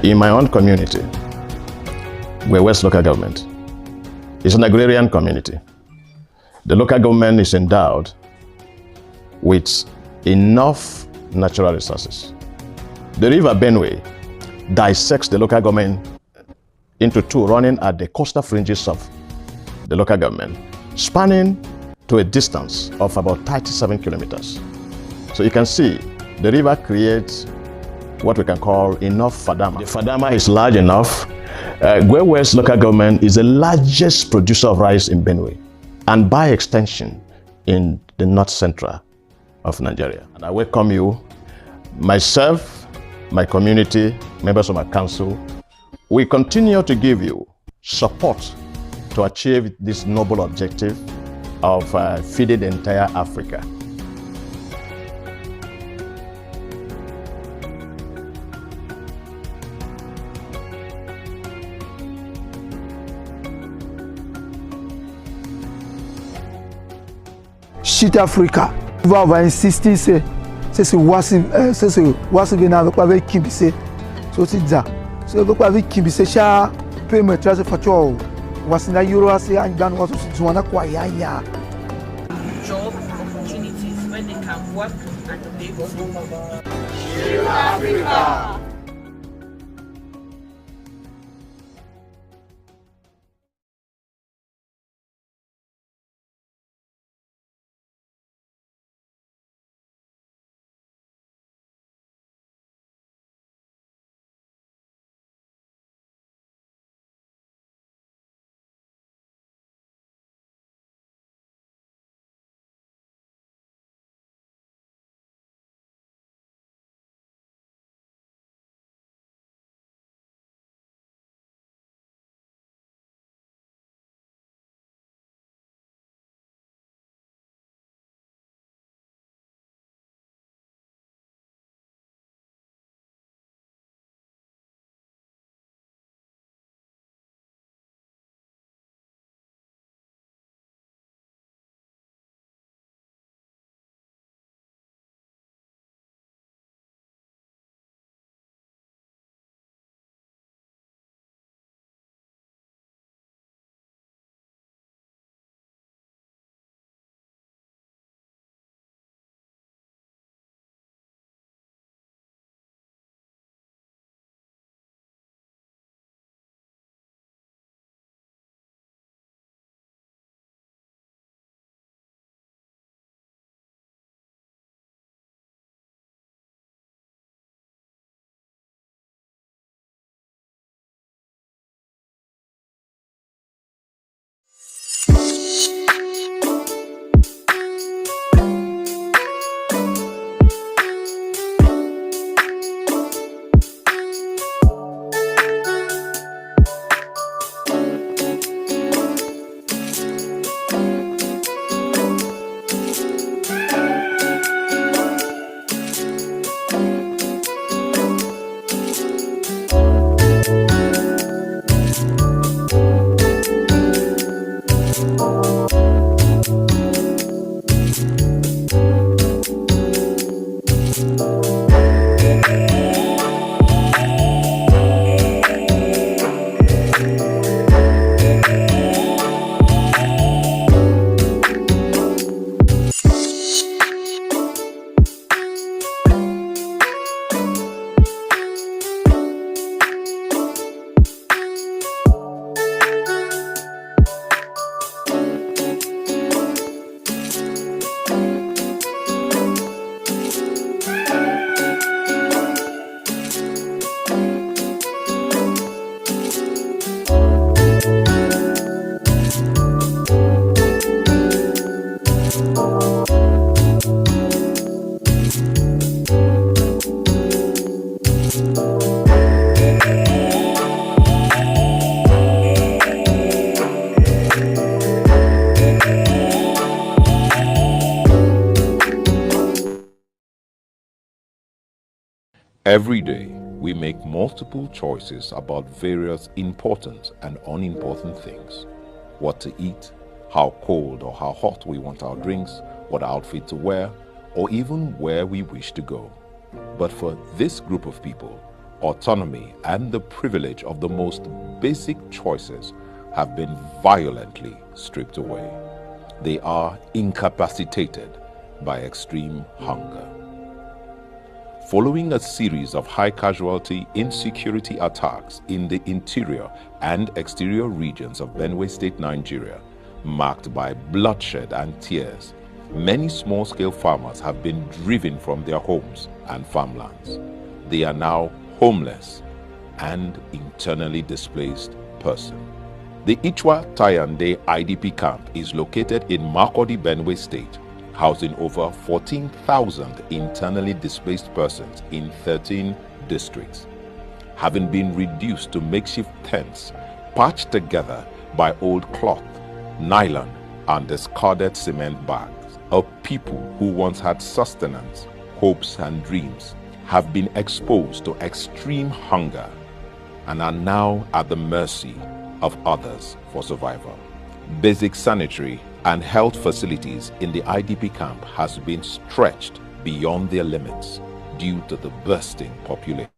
In my own community, Gwe West local government is an agrarian community. The local government is endowed with enough natural resources. The river Benue dissects the local government into two, running at the coastal fringes of the local government, spanning to a distance of about 37 kilometers. So you can see the river creates what we can call enough fadama. The fadama is large enough. Gwe West local government is the largest producer of rice in Benue, and by extension in the north central of Nigeria. And I welcome you, myself, my community, members of my council. We continue to give you support to achieve this noble objective of feeding the entire Africa. Shit Africa. Va insister c'est wasi vena avec pas avec kimbise. So c'est ça. C'est avec pas avec kimbise cha peut me tracer facho. Wasi na euro ase andan waso tuana kwa ya. Job opportunities where they can work and live. Shit Africa. Every day, we make multiple choices about various important and unimportant things. What to eat, how cold or how hot we want our drinks, what outfit to wear, or even where we wish to go. But for this group of people, autonomy and the privilege of the most basic choices have been violently stripped away. They are incapacitated by extreme hunger. Following a series of high-casualty insecurity attacks in the interior and exterior regions of Benue State, Nigeria, marked by bloodshed and tears, many small-scale farmers have been driven from their homes and farmlands. They are now homeless and internally displaced persons. The Ichwa Tayande IDP camp is located in Makurdi, Benue State, housing over 14,000 internally displaced persons in 13 districts. Having been reduced to makeshift tents patched together by old cloth, nylon, and discarded cement bags, a people who once had sustenance, hopes, and dreams have been exposed to extreme hunger and are now at the mercy of others for survival. Basic sanitary and health facilities in the IDP camp has been stretched beyond their limits due to the bursting population.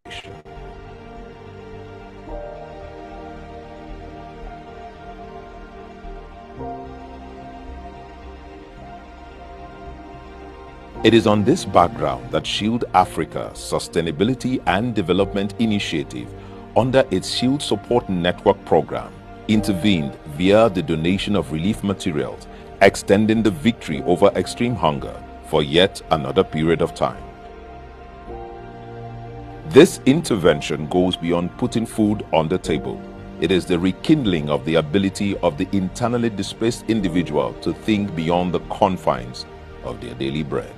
It is on this background that Shield Africa Sustainability and Development Initiative, under its Shield Support Network program, intervened via the donation of relief materials, extending the victory over extreme hunger for yet another period of time. This intervention goes beyond putting food on the table. It is the rekindling of the ability of the internally displaced individual to think beyond the confines of their daily bread.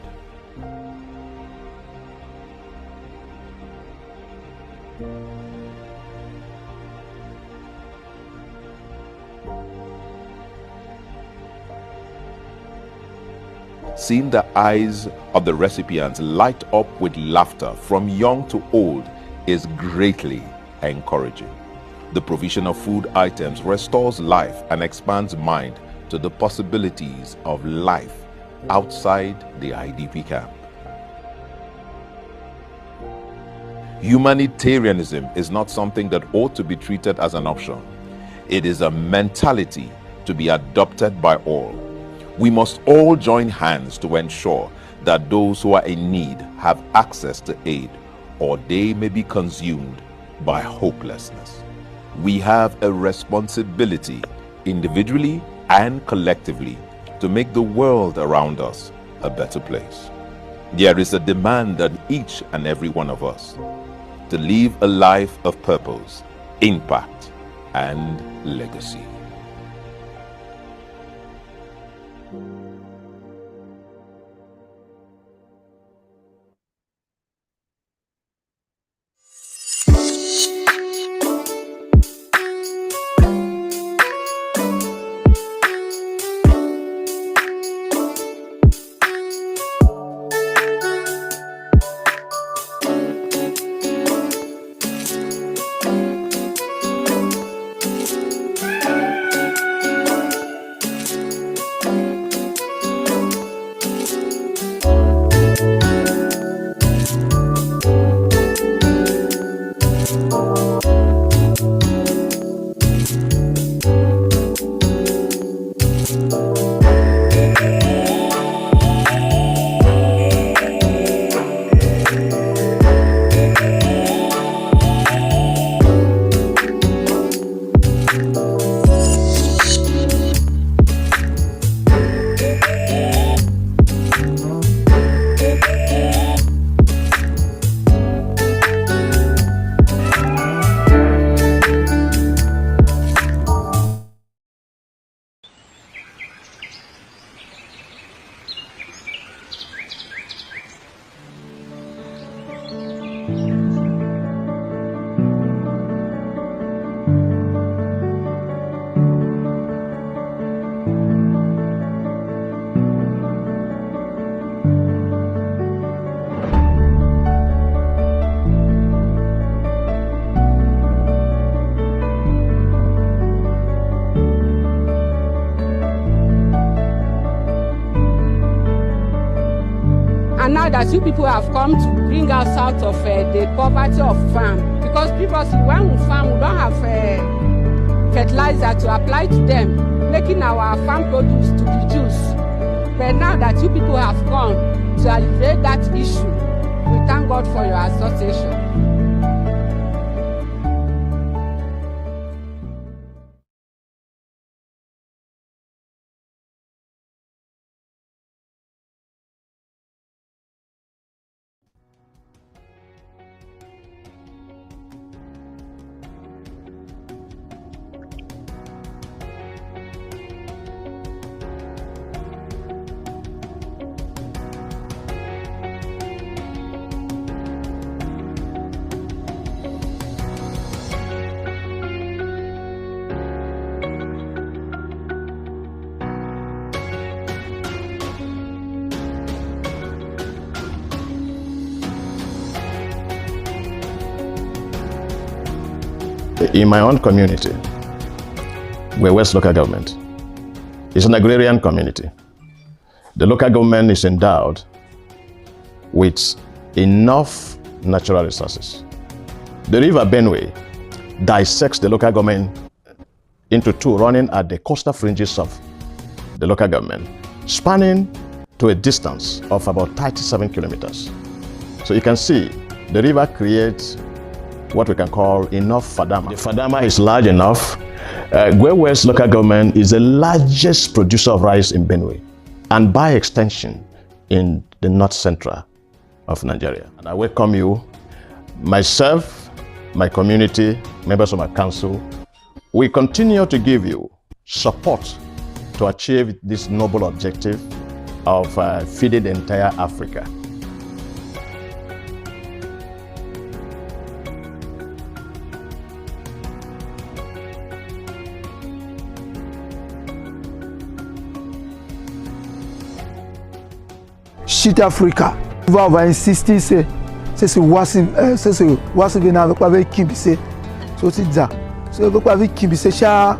Seeing the eyes of the recipients light up with laughter from young to old is greatly encouraging. The provision of food items restores life and expands mind to the possibilities of life outside the IDP camp. Humanitarianism is not something that ought to be treated as an option. It is a mentality to be adopted by all. We must all join hands to ensure that those who are in need have access to aid, or they may be consumed by hopelessness. We have a responsibility, individually and collectively, to make the world around us a better place. There is a demand on each and every one of us to live a life of purpose, impact, and legacy. now that you people have come to bring us out of the poverty of farm, because previously when we farm, we don't have fertilizer to apply to them, making our farm produce to reduce. But now that you people have come to alleviate that issue, we thank God for your association. In my own community, We're West Local Government, is an agrarian community. The local government is endowed with enough natural resources. The River Benue dissects the local government into two, running at the coastal fringes of the local government, spanning to a distance of about 37 kilometers. So you can see the river creates what we can call enough fadama. The fadama is large enough. Gwe West Local Government is the largest producer of rice in Benue, and by extension in the north central of Nigeria. And I welcome you, myself, my community, members of my council. We continue to give you support to achieve this noble objective of feeding the entire Africa. Shit Africa. On va insister, c'est wasi vena avec pas avec qui c'est ça. C'est avec pas avec qui c'est ça.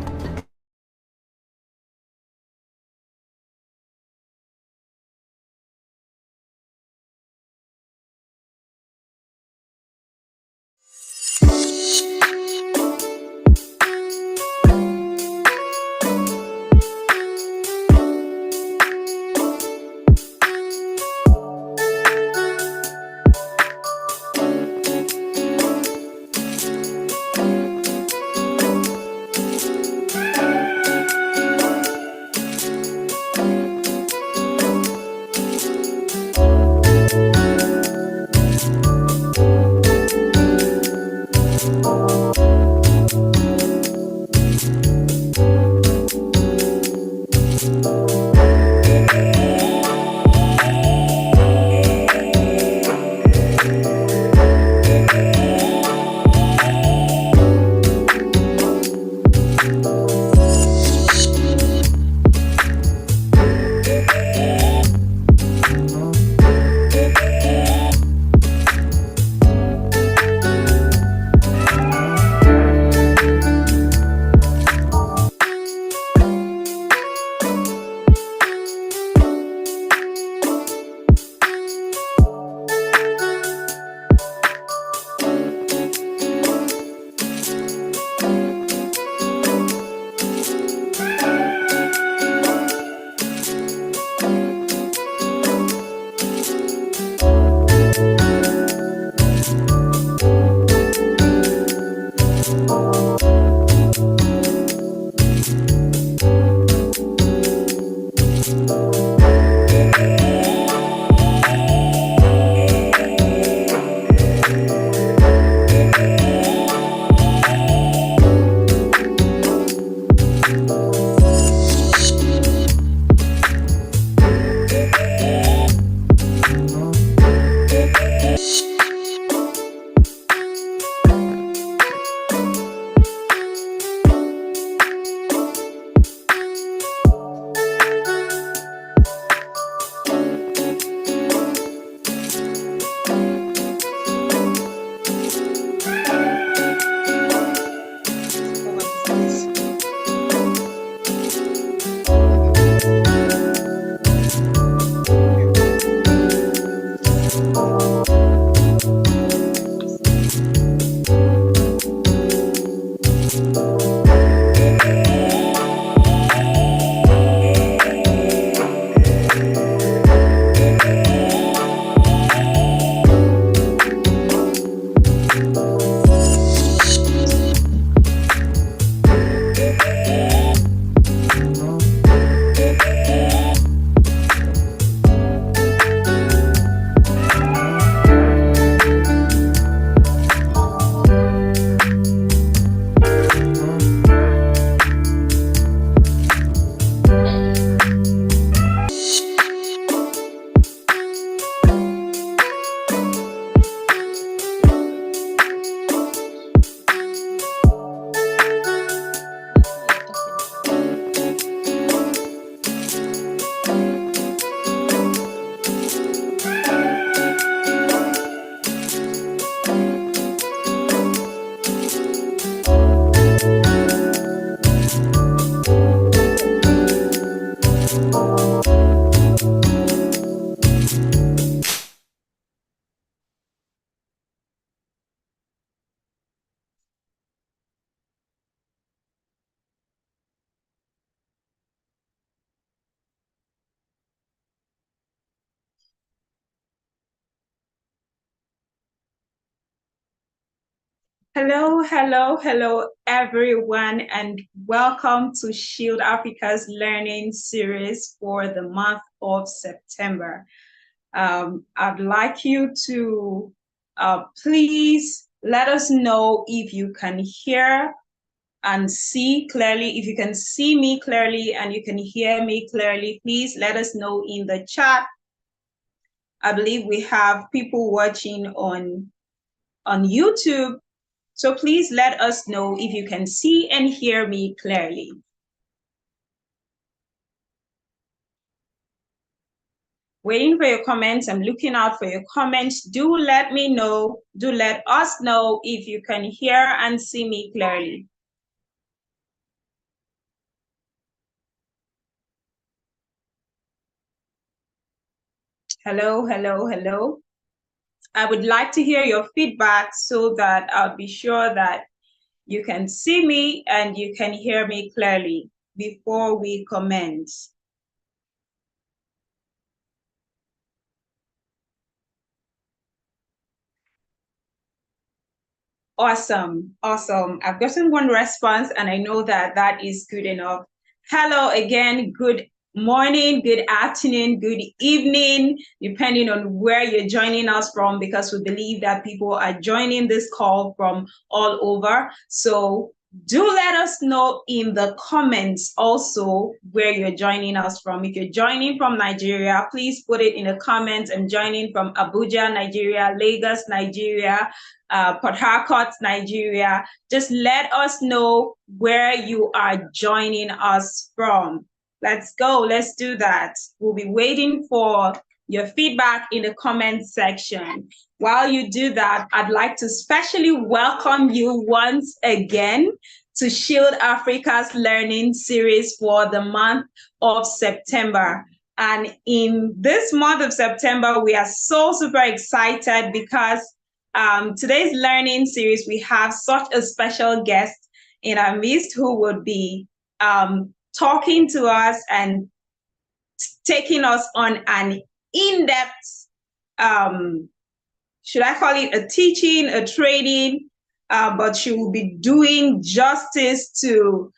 Hello, hello, hello, everyone, and welcome to Shield Africa's learning series for the month of September. I'd like you to please let us know if you can hear and see clearly. If you can see me clearly and you can hear me clearly, please let us know in the chat. I believe we have people watching on YouTube. So please let us know if you can see and hear me clearly. Waiting for your comments. I'm looking out for your comments. Do let me know. Do let us know if you can hear and see me clearly. Hello, hello, hello. I would like to hear your feedback so that I'll be sure that you can see me and you can hear me clearly before we commence. Awesome, awesome. I've gotten one response and I know that that is good enough. Hello again, good morning, good afternoon, good evening, depending on where you're joining us from, because we believe that people are joining this call from all over. So do let us know in the comments also where you're joining us from. If you're joining from Nigeria, please put it in the comments. I'm joining from Abuja, Nigeria, Lagos, Nigeria, Port Harcourt, Nigeria. Just let us know where you are joining us from. Let's go, let's do that. We'll be waiting for your feedback in the comment section. While you do that, I'd like to specially welcome you once again to Shield Africa's learning series for the month of September. And in this month of September, we are so super excited because today's learning series, we have such a special guest in our midst who would be talking to us and taking us on an in-depth, should I call it a teaching, a training, but she will be doing justice to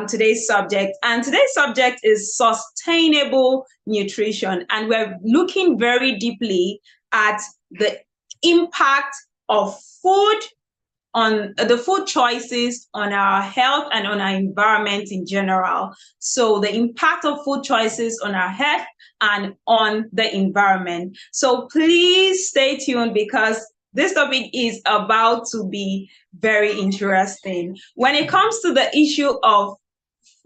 today's subject. And today's subject is sustainable nutrition. And we're looking very deeply at the impact of food, on the food choices on our health and on our environment in general. So the impact of food choices on our health and on the environment. So please stay tuned because this topic is about to be very interesting. When it comes to the issue of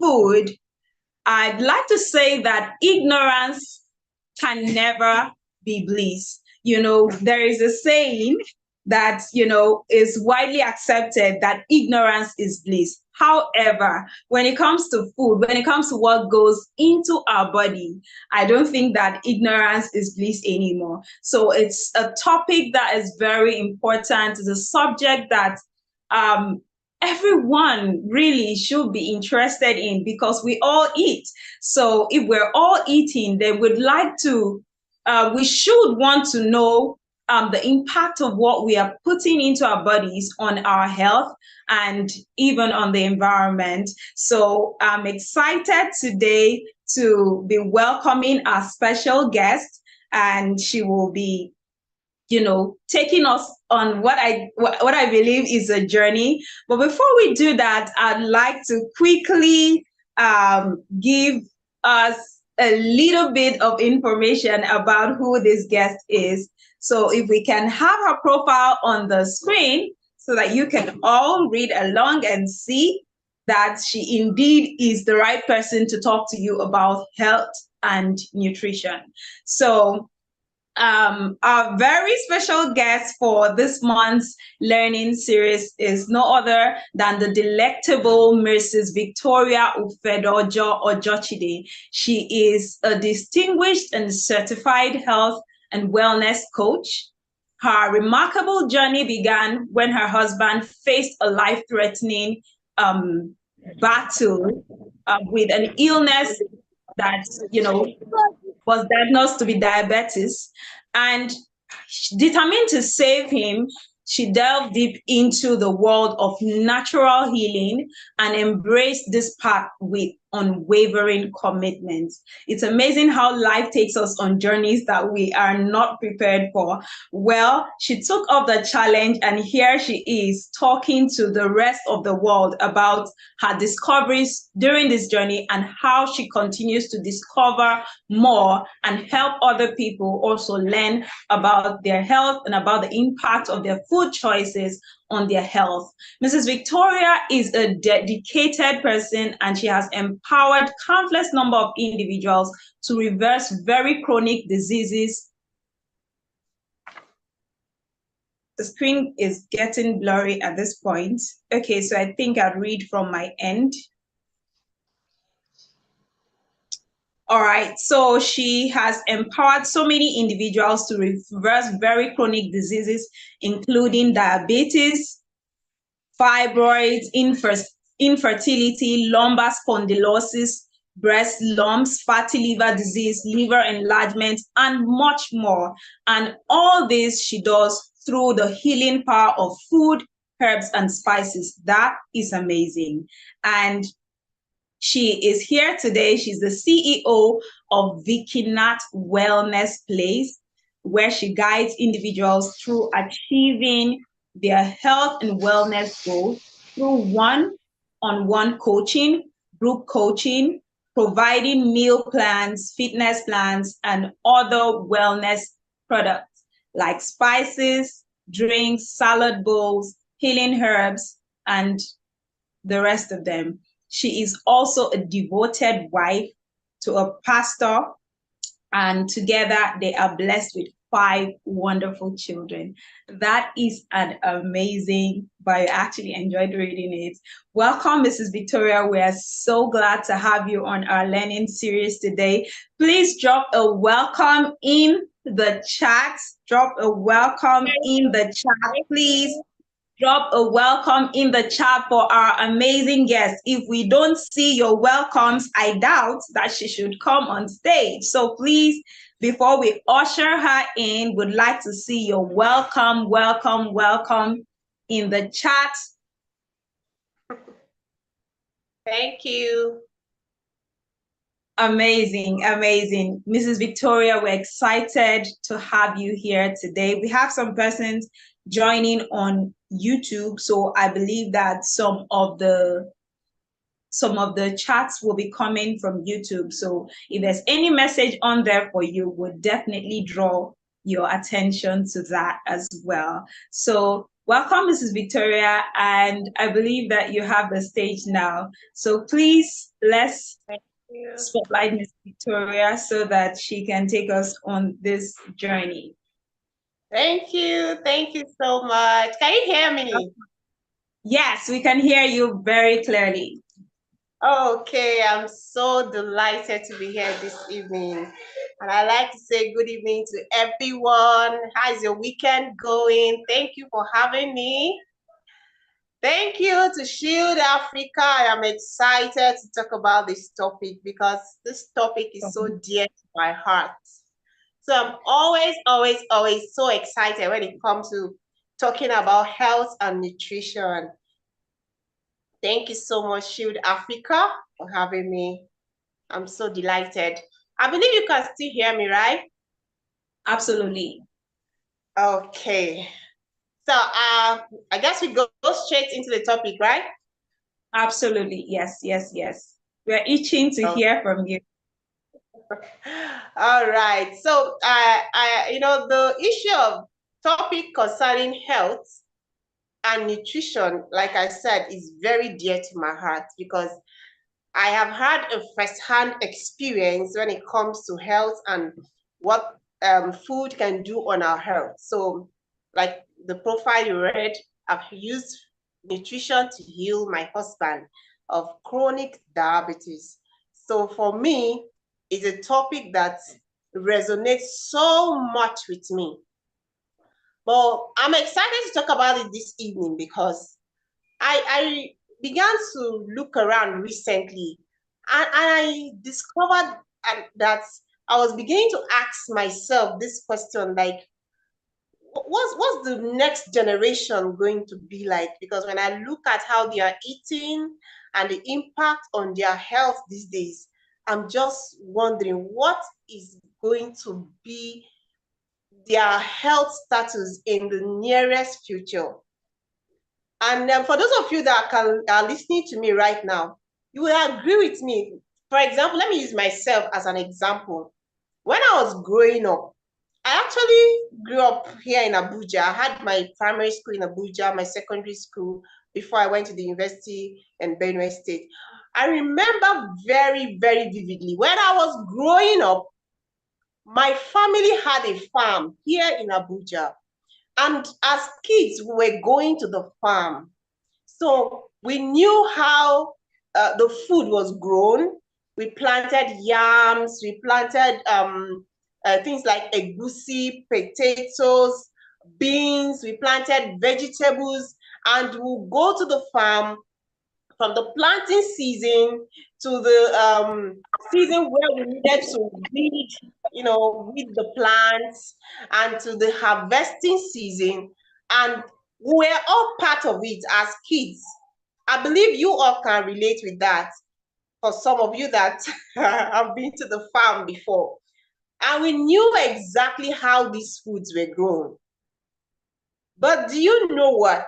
food, I'd like to say that ignorance can never be bliss. You know, there is a saying that, you know, is widely accepted that ignorance is bliss. However, when it comes to food, when it comes to what goes into our body, I don't think that ignorance is bliss anymore. So it's a topic that is very important. It's a subject that everyone really should be interested in because we all eat. So if we're all eating, then we'd like to, we should want to know the impact of what we are putting into our bodies on our health and even on the environment. So I'm excited today to be welcoming our special guest, and she will be, you know, taking us on what I believe is a journey. But before we do that, I'd like to quickly give us a little bit of information about who this guest is. So if we can have her profile on the screen so that you can all read along and see that she indeed is the right person to talk to you about health and nutrition. So our very special guest for this month's learning series is no other than the delectable Mrs. Victoria Ufedojo Ojochide. She is a distinguished and certified health and wellness coach. Her remarkable journey began when her husband faced a life-threatening battle with an illness that, you know, was diagnosed to be diabetes, and determined to save him, she delved deep into the world of natural healing and embraced this path with unwavering commitment. It's amazing how life takes us on journeys that we are not prepared for. Well, she took up the challenge, and here she is talking to the rest of the world about her discoveries during this journey and how she continues to discover more and help other people also learn about their health and about the impact of their food choices on their health. Mrs. Victoria is a dedicated person, and she has empowered countless number of individuals to reverse very chronic diseases. The screen is getting blurry at this point. Okay, so I think I'll read from my end. All right, so she has empowered so many individuals to reverse very chronic diseases, including diabetes, fibroids, infertility, lumbar spondylosis, breast lumps, fatty liver disease, liver enlargement, and much more. And all this she does through the healing power of food, herbs, and spices. That is amazing. And she is here today. She's the CEO of Vikinat Wellness Place, where she guides individuals through achieving their health and wellness goals through one-on-one coaching, group coaching, providing meal plans, fitness plans, and other wellness products like spices, drinks, salad bowls, healing herbs, and the rest of them. She is also a devoted wife to a pastor, and together they are blessed with 5 wonderful children. That is an amazing bio. I actually enjoyed reading it. Welcome, Mrs. Victoria. We are so glad to have you on our learning series today. Please drop a welcome in the chat. Drop a welcome in the chat, please. Drop a welcome in the chat for our amazing guest. If we don't see your welcomes, I doubt that she should come on stage. So please, before we usher her in, would like to see your welcome in the chat. Thank you. Amazing, amazing. Mrs. Victoria, we're excited to have you here today. We have some persons joining on YouTube, so I believe that some of the chats will be coming from YouTube. So if there's any message on there for you, we'll definitely draw your attention to that as well. So welcome, Mrs. Victoria, and I believe that you have the stage now. So please, let's spotlight Ms. Victoria so that she can take us on this journey. Thank you so much. Can you hear me? Yes, we can hear you very clearly. Okay, I'm so delighted to be here this evening. And I'd like to say good evening to everyone. How's your weekend going? Thank you for having me. Thank you to Shield Africa. I am excited to talk about this topic because this topic is so dear to my heart. So I'm always so excited when it comes to talking about health and nutrition. Thank you so much, Shield Africa, for having me. I'm so delighted. I believe you can still hear me, right? Absolutely. Okay. So I guess we go straight into the topic, right? Absolutely. Yes. We're itching to hear from you. All right. So the issue of topic concerning health and nutrition, like I said, is very dear to my heart because I have had a first-hand experience when it comes to health and what food can do on our health. So like the profile you read, I've used nutrition to heal my husband of chronic diabetes. So for me, it's a topic that resonates so much with me. But I'm excited to talk about it this evening because I began to look around recently and I discovered that I was beginning to ask myself this question, like, what's the next generation going to be like? Because when I look at how they are eating and the impact on their health these days, I'm just wondering what is going to be their health status in the nearest future. And for those of you that are listening to me right now, you will agree with me. For example, let me use myself as an example. When I was growing up, I actually grew up here in Abuja. I had my primary school in Abuja, my secondary school, before I went to the university in Benue State. I remember very, very vividly, when I was growing up, my family had a farm here in Abuja. And as kids, we were going to the farm. So we knew how the food was grown. We planted yams, we planted things like egusi, potatoes, beans, we planted vegetables, and we'll go to the farm from the planting season to the season where we needed to weed the plants, and to the harvesting season. And we're all part of it as kids. I believe you all can relate with that. For some of you that have been to the farm before. And we knew exactly how these foods were grown. But do you know what?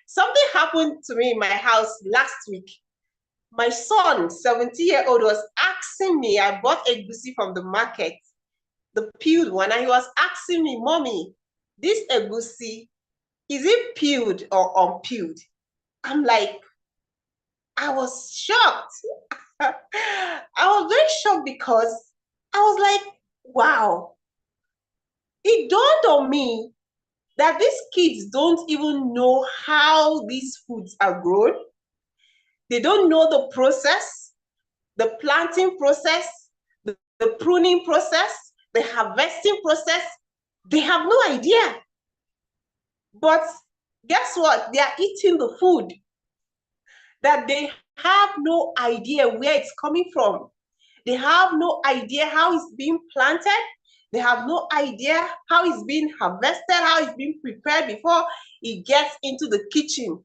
Something happened to me in my house last week. My son, 70-year-old, was asking me, I bought egusi from the market, the peeled one, and he was asking me, Mommy, this egusi, is it peeled or unpeeled? I'm like, I was shocked. I was very shocked because I was like, wow. It dawned on me that these kids don't even know how these foods are grown. They don't know the process, the planting process, the pruning process, the harvesting process. They have no idea. But guess what? They are eating the food that they have no idea where it's coming from. They have no idea how it's being planted. They have no idea how it's being harvested, how it's being prepared before it gets into the kitchen.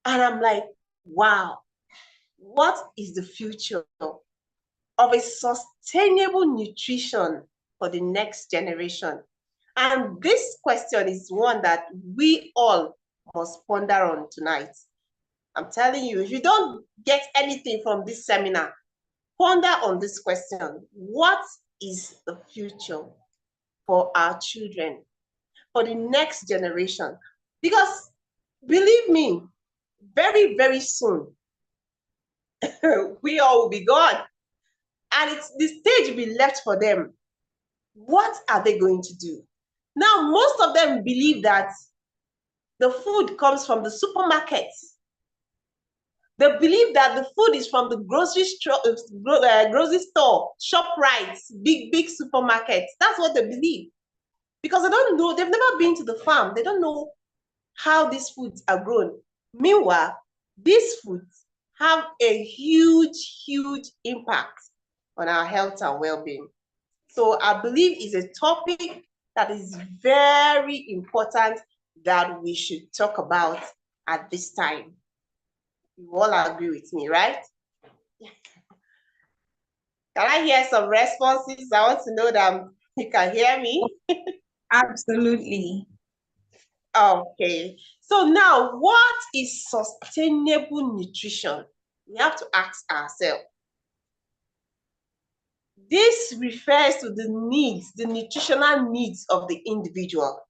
And I'm like, wow, what is the future of a sustainable nutrition for the next generation? And this question is one that we all must ponder on tonight. I'm telling you, if you don't get anything from this seminar, ponder on this question. What is the future for our children, for the next generation? Because believe me, very, very soon, we all will be gone. And the stage will be left for them. What are they going to do? Now, most of them believe that the food comes from the supermarket. They believe that the food is from the grocery store, ShopRite, big supermarkets. That's what they believe. Because they don't know, they've never been to the farm. They don't know how these foods are grown. Meanwhile, these foods have a huge, huge impact on our health and well-being. So I believe it's a topic that is very important that we should talk about at this time. You all agree with me, right? Can I hear some responses? I want to know that you can hear me. Absolutely. Okay. So now, what is sustainable nutrition? We have to ask ourselves. This refers to the needs, the nutritional needs of the individual,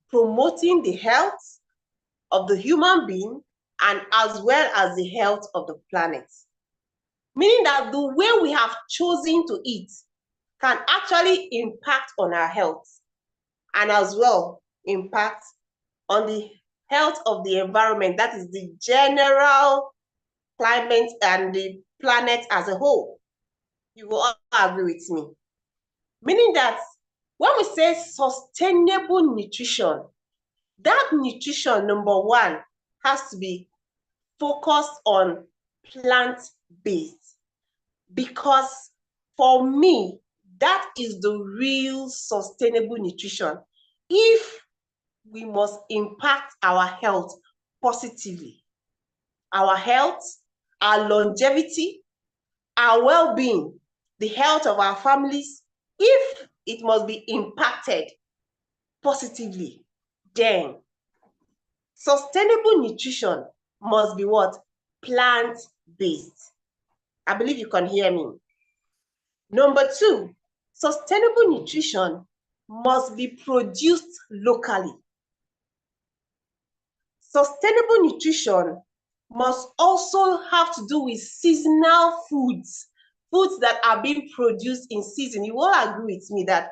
promoting the health of the human being and as well as the health of the planet. Meaning that the way we have chosen to eat can actually impact on our health and as well impact on the health of the environment, that is the general climate and the planet as a whole. You will all agree with me. Meaning that when we say sustainable nutrition, that nutrition, number one, has to be focused on plant-based. Because for me, that is the real sustainable nutrition. if we must impact our health positively, our health, our longevity, our well-being, the health of our families, if it must be impacted positively, then sustainable nutrition must be what? Plant-based. I believe you can hear me. Number two, sustainable nutrition must be produced locally. Sustainable nutrition must also have to do with seasonal foods, foods that are being produced in season. You will agree with me that,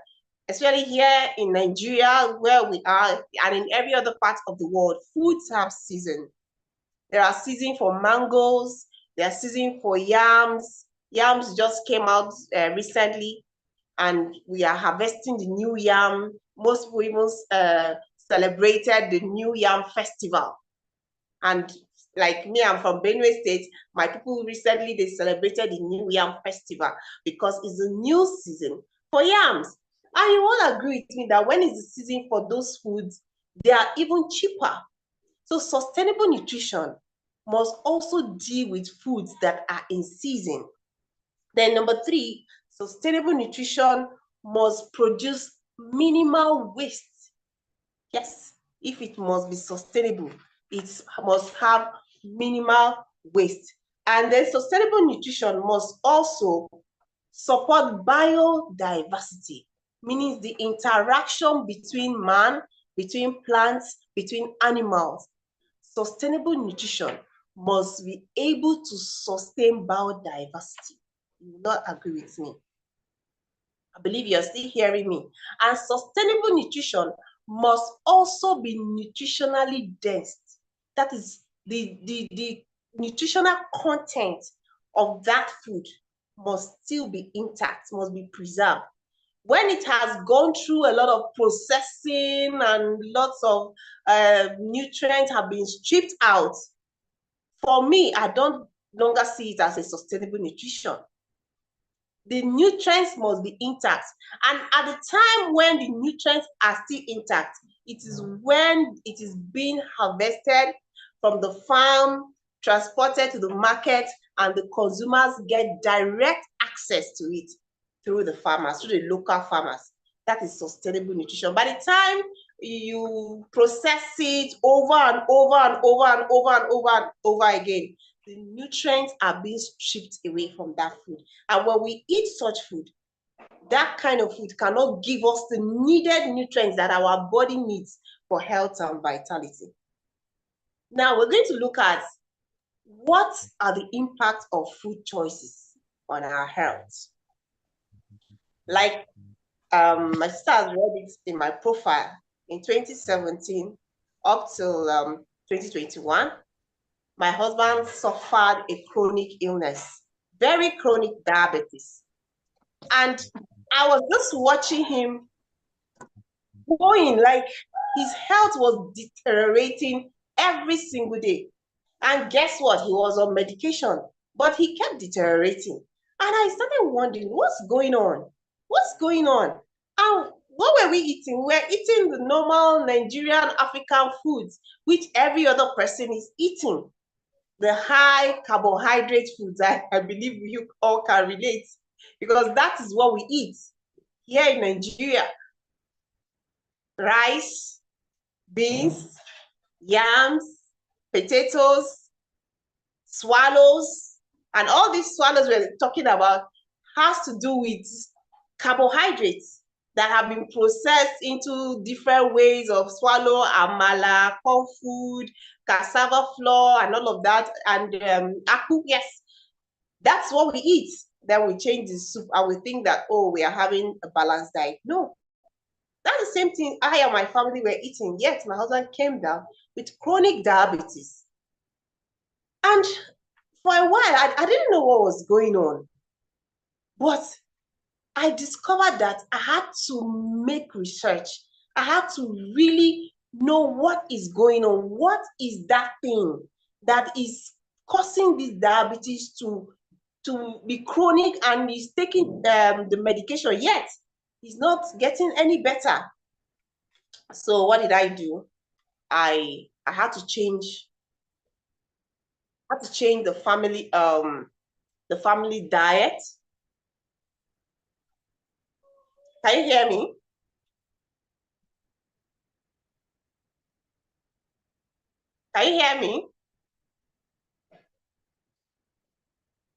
especially here in Nigeria, where we are, and in every other part of the world, foods have season. There are seasons for mangoes, there are seasons for yams. Yams just came out recently, and we are harvesting the new yam. Most people even celebrated the New Yam Festival. And like me, I'm from Benue State. My people recently, they celebrated the New Yam Festival because it's a new season for yams. And you all agree with me that when it's the season for those foods, they are even cheaper. So sustainable nutrition must also deal with foods that are in season. Then number three, sustainable nutrition must produce minimal waste. Yes, if it must be sustainable, it must have minimal waste. And then sustainable nutrition must also support biodiversity, meaning the interaction between man, between plants, between animals. Sustainable nutrition must be able to sustain biodiversity. You will not agree with me. I believe you're still hearing me. And sustainable nutrition must also be nutritionally dense. That is, the nutritional content of that food must still be intact, must be preserved. When it has gone through a lot of processing and lots of nutrients have been stripped out, for me, I don't longer see it as a sustainable nutrition. The nutrients must be intact. And at the time when the nutrients are still intact, it is when it is being harvested from the farm, transported to the market, and the consumers get direct access to it through the farmers, through the local farmers. That is sustainable nutrition. By the time you process it over and over and over and over and over and over again, the nutrients are being stripped away from that food. And when we eat such food, that kind of food cannot give us the needed nutrients that our body needs for health and vitality. Now we're going to look at what are the impacts of food choices on our health. Like my sister has read it in my profile in 2017 up till 2021. My husband suffered a chronic illness, very chronic diabetes. And I was just watching him going, like his health was deteriorating every single day. And guess what? He was on medication, but he kept deteriorating. And I started wondering, what's going on? What's going on? And what were we eating? We're eating the normal Nigerian African foods, which every other person is eating. The high carbohydrate foods, I believe you all can relate, because that is what we eat here in Nigeria. Rice, beans, yams, potatoes, swallows, and all these swallows we're talking about has to do with carbohydrates that have been processed into different ways of swallow, amala, corn food, cassava flour, and all of that, and aku, yes, that's what we eat. Then we change the soup and we think that, oh, we are having a balanced diet. No, that's the same thing I and my family were eating, yet my husband came down with chronic diabetes. And for a while, I didn't know what was going on, but I discovered that I had to make research. I had to really know what is going on. What is that thing that is causing this diabetes to be chronic, and he's taking the medication, yet he's not getting any better. So what did I do? I had to change. The family diet. Can you hear me? Can you hear me?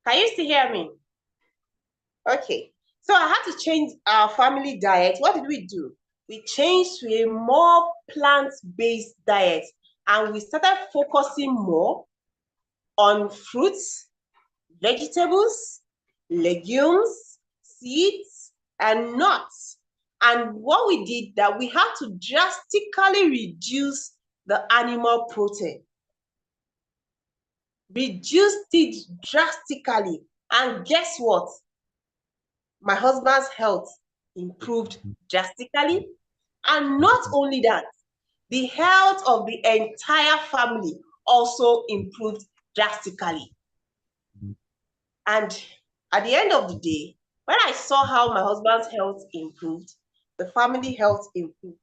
Can you still hear me? Okay. So I had to change our family diet. What did we do? We changed to a more plant-based diet, and we started focusing more on fruits, vegetables, legumes, seeds, and nuts. And what we did that we had to drastically reduce the animal protein. Reduced it drastically. And guess what? My husband's health improved drastically. And not only that, the health of the entire family also improved drastically. And at the end of the day, when I saw how my husband's health improved, the family health improved.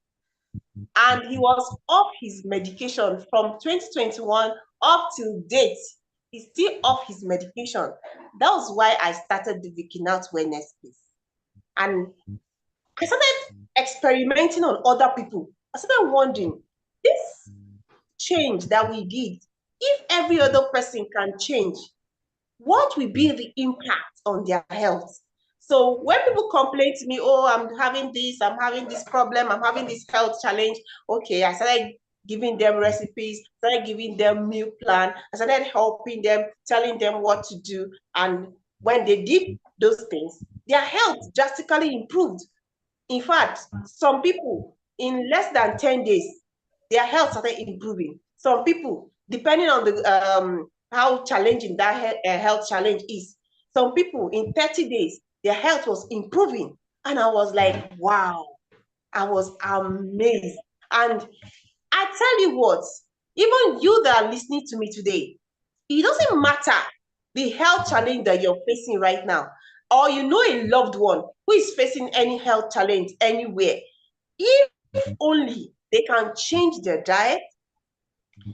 And he was off his medication from 2021 up till date. He's still off his medication. That was why I started the Vikinaut Wellness Space. And I started experimenting on other people. I started wondering, this change that we did, if every other person can change, what will be the impact on their health? So when people complain to me, oh, I'm having this problem, I'm having this health challenge, okay, I started giving them recipes, started giving them meal plan, I started helping them, telling them what to do. And when they did those things, their health drastically improved. In fact, some people in less than 10 days, their health started improving. Some people, depending on the how challenging that health challenge is, some people in 30 days, their health was improving. And I was like, wow, I was amazed. And I tell you what, even you that are listening to me today, it doesn't matter the health challenge that you're facing right now, or you know a loved one who is facing any health challenge anywhere. If only they can change their diet,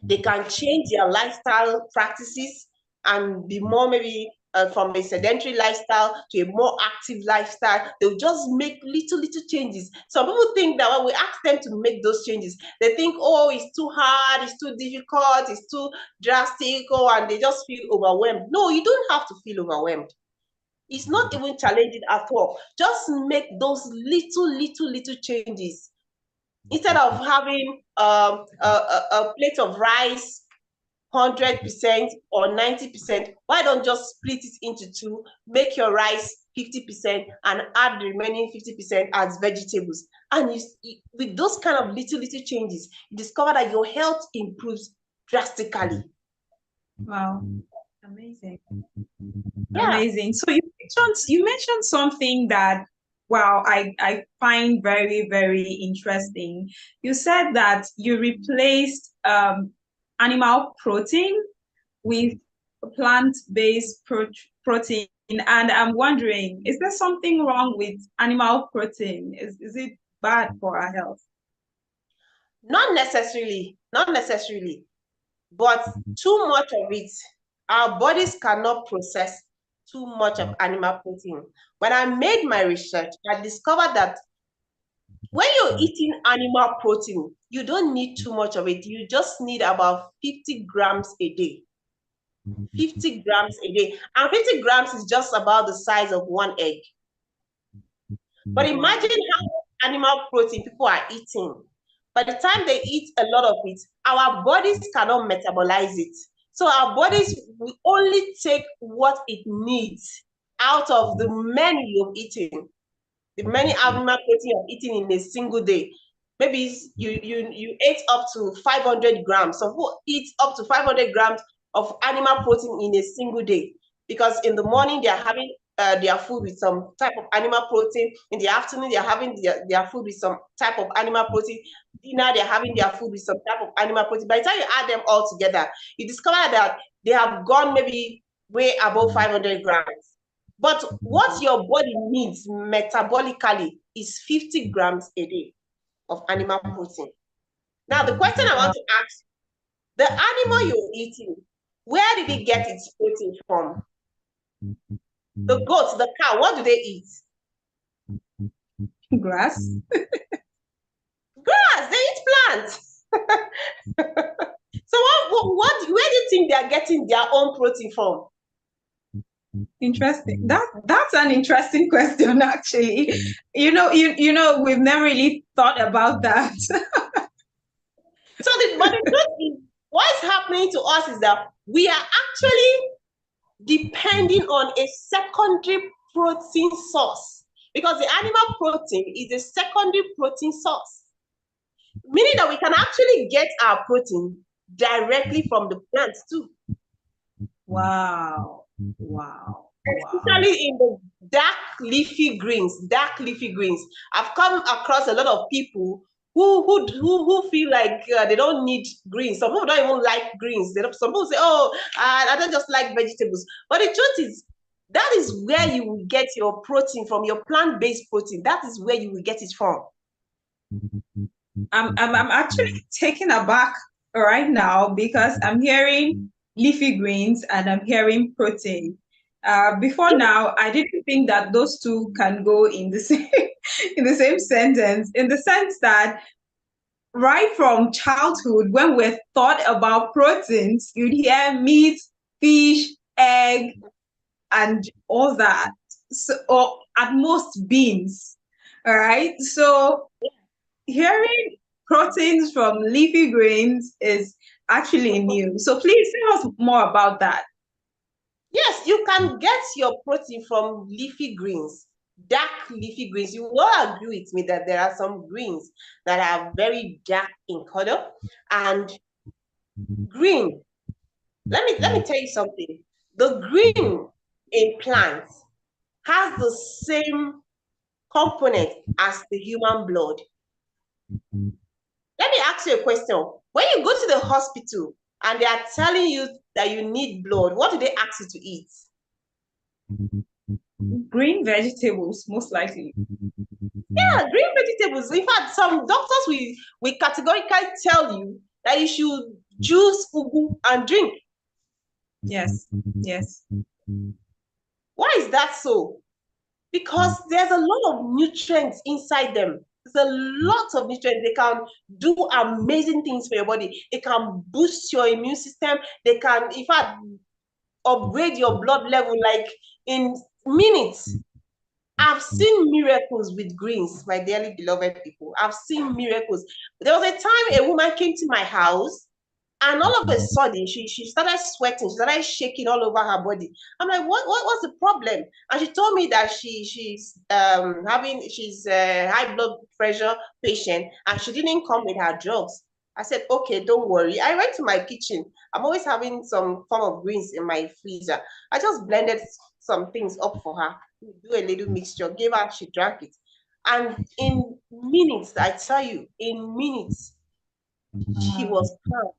they can change their lifestyle practices and be more maybe from a sedentary lifestyle to a more active lifestyle. They'll just make little changes. Some people think that when we ask them to make those changes, they think, oh, it's too hard, it's too difficult, it's too drastic, and they just feel overwhelmed. No, you don't have to feel overwhelmed. It's not even challenging at all. Just make those little changes. Instead of having a plate of rice 100% or 90%, why don't just split it into two, make your rice 50% and add the remaining 50% as vegetables. And with those kind of little changes, you discover that your health improves drastically. Wow, amazing. Yeah. Amazing. So you mentioned something that, wow, I find very, very interesting. You said that you replaced animal protein with plant-based protein. And I'm wondering, is there something wrong with animal protein? Is it bad for our health? Not necessarily, but too much of it, our bodies cannot process too much of animal protein. When I made my research, I discovered that when you're eating animal protein, you don't need too much of it. You just need about 50 grams a day. 50 grams a day. And 50 grams is just about the size of one egg. But imagine how much animal protein people are eating. By the time they eat a lot of it, our bodies cannot metabolize it. So our bodies will only take what it needs out of the many you've eaten, the many animal protein you've eaten in a single day. Maybe you ate up to 500 grams. So who eats up to 500 grams of animal protein in a single day? Because in the morning they're having their food with some type of animal protein. In the afternoon, they're having their food with some type of animal protein. Dinner, they're having their food with some type of animal protein. By the time you add them all together, you discover that they have gone maybe way above 500 grams. But what your body needs metabolically is 50 grams a day. of animal protein. Now, the question I want to ask, the animal you're eating, where did it get its protein from? The goats, the cow, what do they eat? Grass. Grass, they eat plants. So where do you think they are getting their own protein from? Interesting. That's an interesting question, actually. You know, we've never really thought about that. But the truth is, what is happening to us is that we are actually depending on a secondary protein source, because the animal protein is a secondary protein source, meaning that we can actually get our protein directly from the plants too. Wow. Especially in the dark leafy greens. I've come across a lot of people who feel like they don't need greens. Some people don't even like greens. Some people say, "Oh, I don't just like vegetables." But the truth is, that is where you will get your protein from, your plant-based protein. That is where you will get it from. I'm actually taken aback right now because I'm hearing leafy greens and I'm hearing protein. Before now, I didn't think that those two can go in the same sentence, in the sense that right from childhood, when we're taught about proteins, you'd hear meat, fish, egg, and all that. So, or at most beans. All right. So hearing proteins from leafy greens is actually new. So please tell us more about that. Yes, you can get your protein from leafy greens, dark leafy greens. You will agree with me that there are some greens that are very dark in color and green. Let me tell you something. The green in plants has the same component as the human blood. Let me ask you a question. When you go to the hospital and they are telling you that you need blood, what do they ask you to eat? Green vegetables, most likely. Yeah, green vegetables. In fact, some doctors will categorically tell you that you should juice ugu and drink. Yes. Why is that so? Because there's a lot of nutrients inside them. There's a lot of nutrients. They can do amazing things for your body. It can boost your immune system. They can, in fact, upgrade your blood level like in minutes. I've seen miracles with greens, my dearly beloved people. I've seen miracles. There was a time a woman came to my house and all of a sudden she started sweating, she started shaking all over her body. I'm like, what's the problem? And she told me that she's a high blood pressure patient and she didn't come with her drugs. I said, okay, don't worry. I went to my kitchen. I'm always having some form of greens in my freezer. I just blended some things up for her, do a little mixture, gave her, she drank it. And in minutes, I tell you, in minutes, she was calm.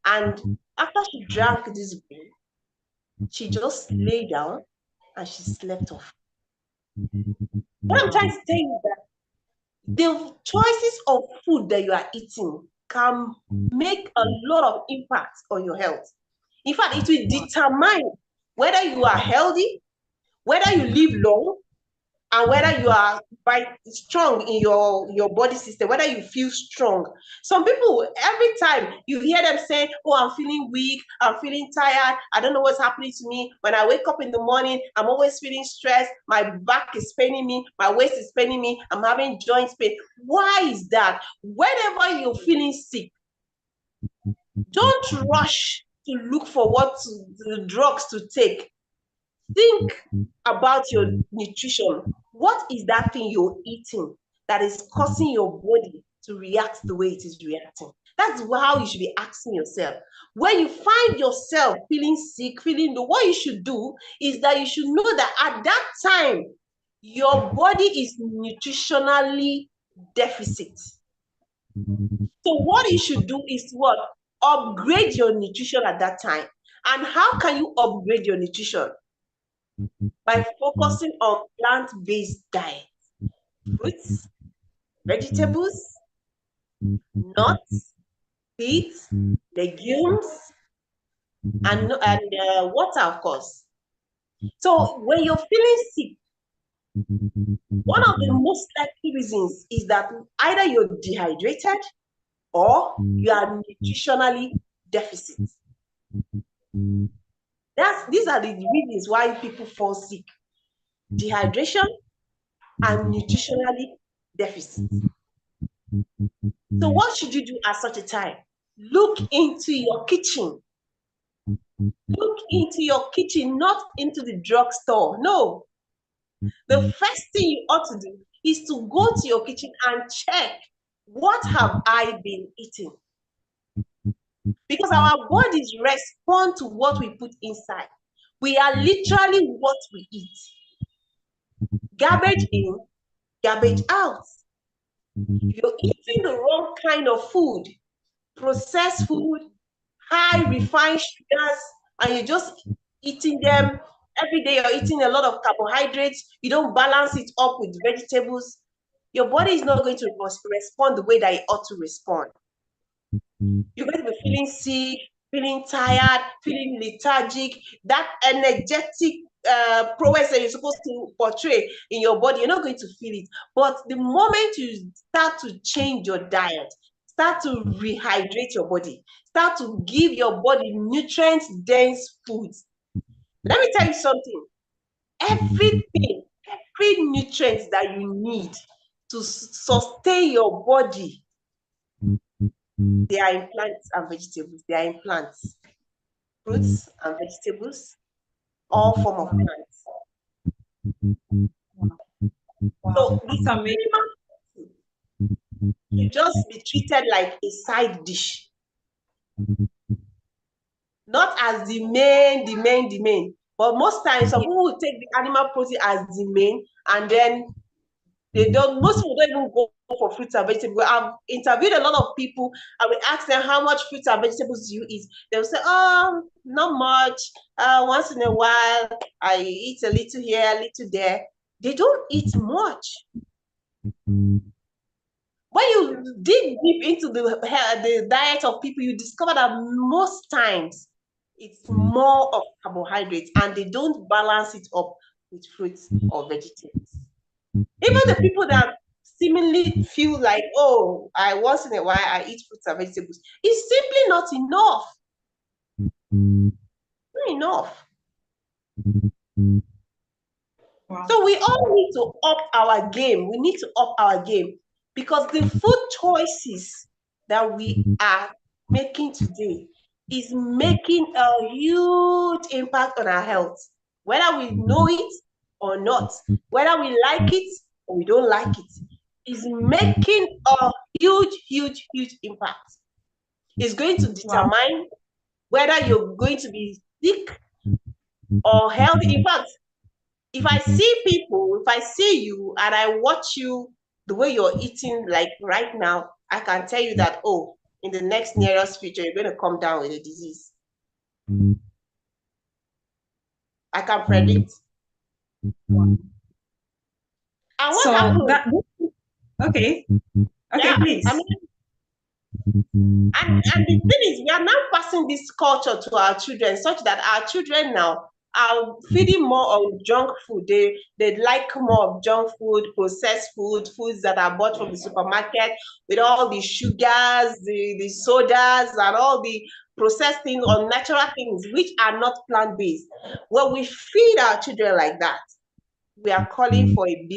And after she drank this green, she just lay down and she slept off. What I'm trying to tell you is that the choices of food that you are eating can make a lot of impact on your health. In fact, it will determine whether you are healthy, whether you live long, and whether you are strong in your body system, whether you feel strong. Some people, every time you hear them say, oh, I'm feeling weak, I'm feeling tired, I don't know what's happening to me. When I wake up in the morning, I'm always feeling stressed, my back is paining me, my waist is paining me, I'm having joint pain. Why is that? Whenever you're feeling sick, don't rush to look for the drugs to take. Think about your nutrition. What is that thing you're eating that is causing your body to react the way it is reacting? That's how you should be asking yourself. When you find yourself feeling sick, feeling low, what you should do is that you should know that at that time, your body is nutritionally deficit. So what you should do is what? Upgrade your nutrition at that time. And how can you upgrade your nutrition? By focusing on plant-based diet, fruits, vegetables, nuts, seeds, legumes, and water, of course. So when you're feeling sick, one of the most likely reasons is that either you're dehydrated or you are nutritionally deficit. These are the reasons why people fall sick: dehydration and nutritionally deficit. So what should you do at such a time? Look into your kitchen. Look into your kitchen, not into the drugstore. No. The first thing you ought to do is to go to your kitchen and check, what have I been eating? Because our bodies respond to what we put inside. We are literally what we eat. Garbage in, garbage out. If you're eating the wrong kind of food, processed food, high refined sugars, and you're just eating them every day, you're eating a lot of carbohydrates, you don't balance it up with vegetables, your body is not going to respond the way that it ought to respond. You're going to be feeling sick, feeling tired, feeling lethargic. That energetic prowess that you're supposed to portray in your body, you're not going to feel it. But the moment you start to change your diet, start to rehydrate your body, start to give your body nutrient-dense foods. Let me tell you something. Every nutrient that you need to sustain your body, they are in plants and vegetables. They are in plants, fruits and vegetables, all form of plants. So it's amazing. You just be treated like a side dish, not as the main. But most times, some people will take the animal protein as the main, and then most people don't even go for fruits and vegetables. I've interviewed a lot of people, and we ask them, how much fruits and vegetables do you eat? They'll say, oh, not much. Once in a while, I eat a little here, a little there. They don't eat much. When you dig deep into the diet of people, you discover that most times it's more of carbohydrates, and they don't balance it up with fruits or vegetables. Even the people that seemingly feel like, oh, once in a while I eat fruits and vegetables, it's simply not enough. Not enough. Wow. So we all need to up our game. We need to up our game, because the food choices that we are making today is making a huge impact on our health, whether we know it or not, whether we like it or we don't like it, is making a huge impact. It's going to determine whether you're going to be sick or healthy. In fact, if I see people, if I see you and I watch you the way you're eating, like right now, I can tell you that, oh, in the next nearest future, you're going to come down with a disease. I can predict. And what happened? Okay, yeah, please. I mean, and the thing is, we are now passing this culture to our children, such that our children now are feeding more on junk food. They like more of junk food, processed foods that are bought from the supermarket with all the sugars, the sodas, and all the processed things, unnatural things, which are not plant-based. When we feed our children like that, we are calling for a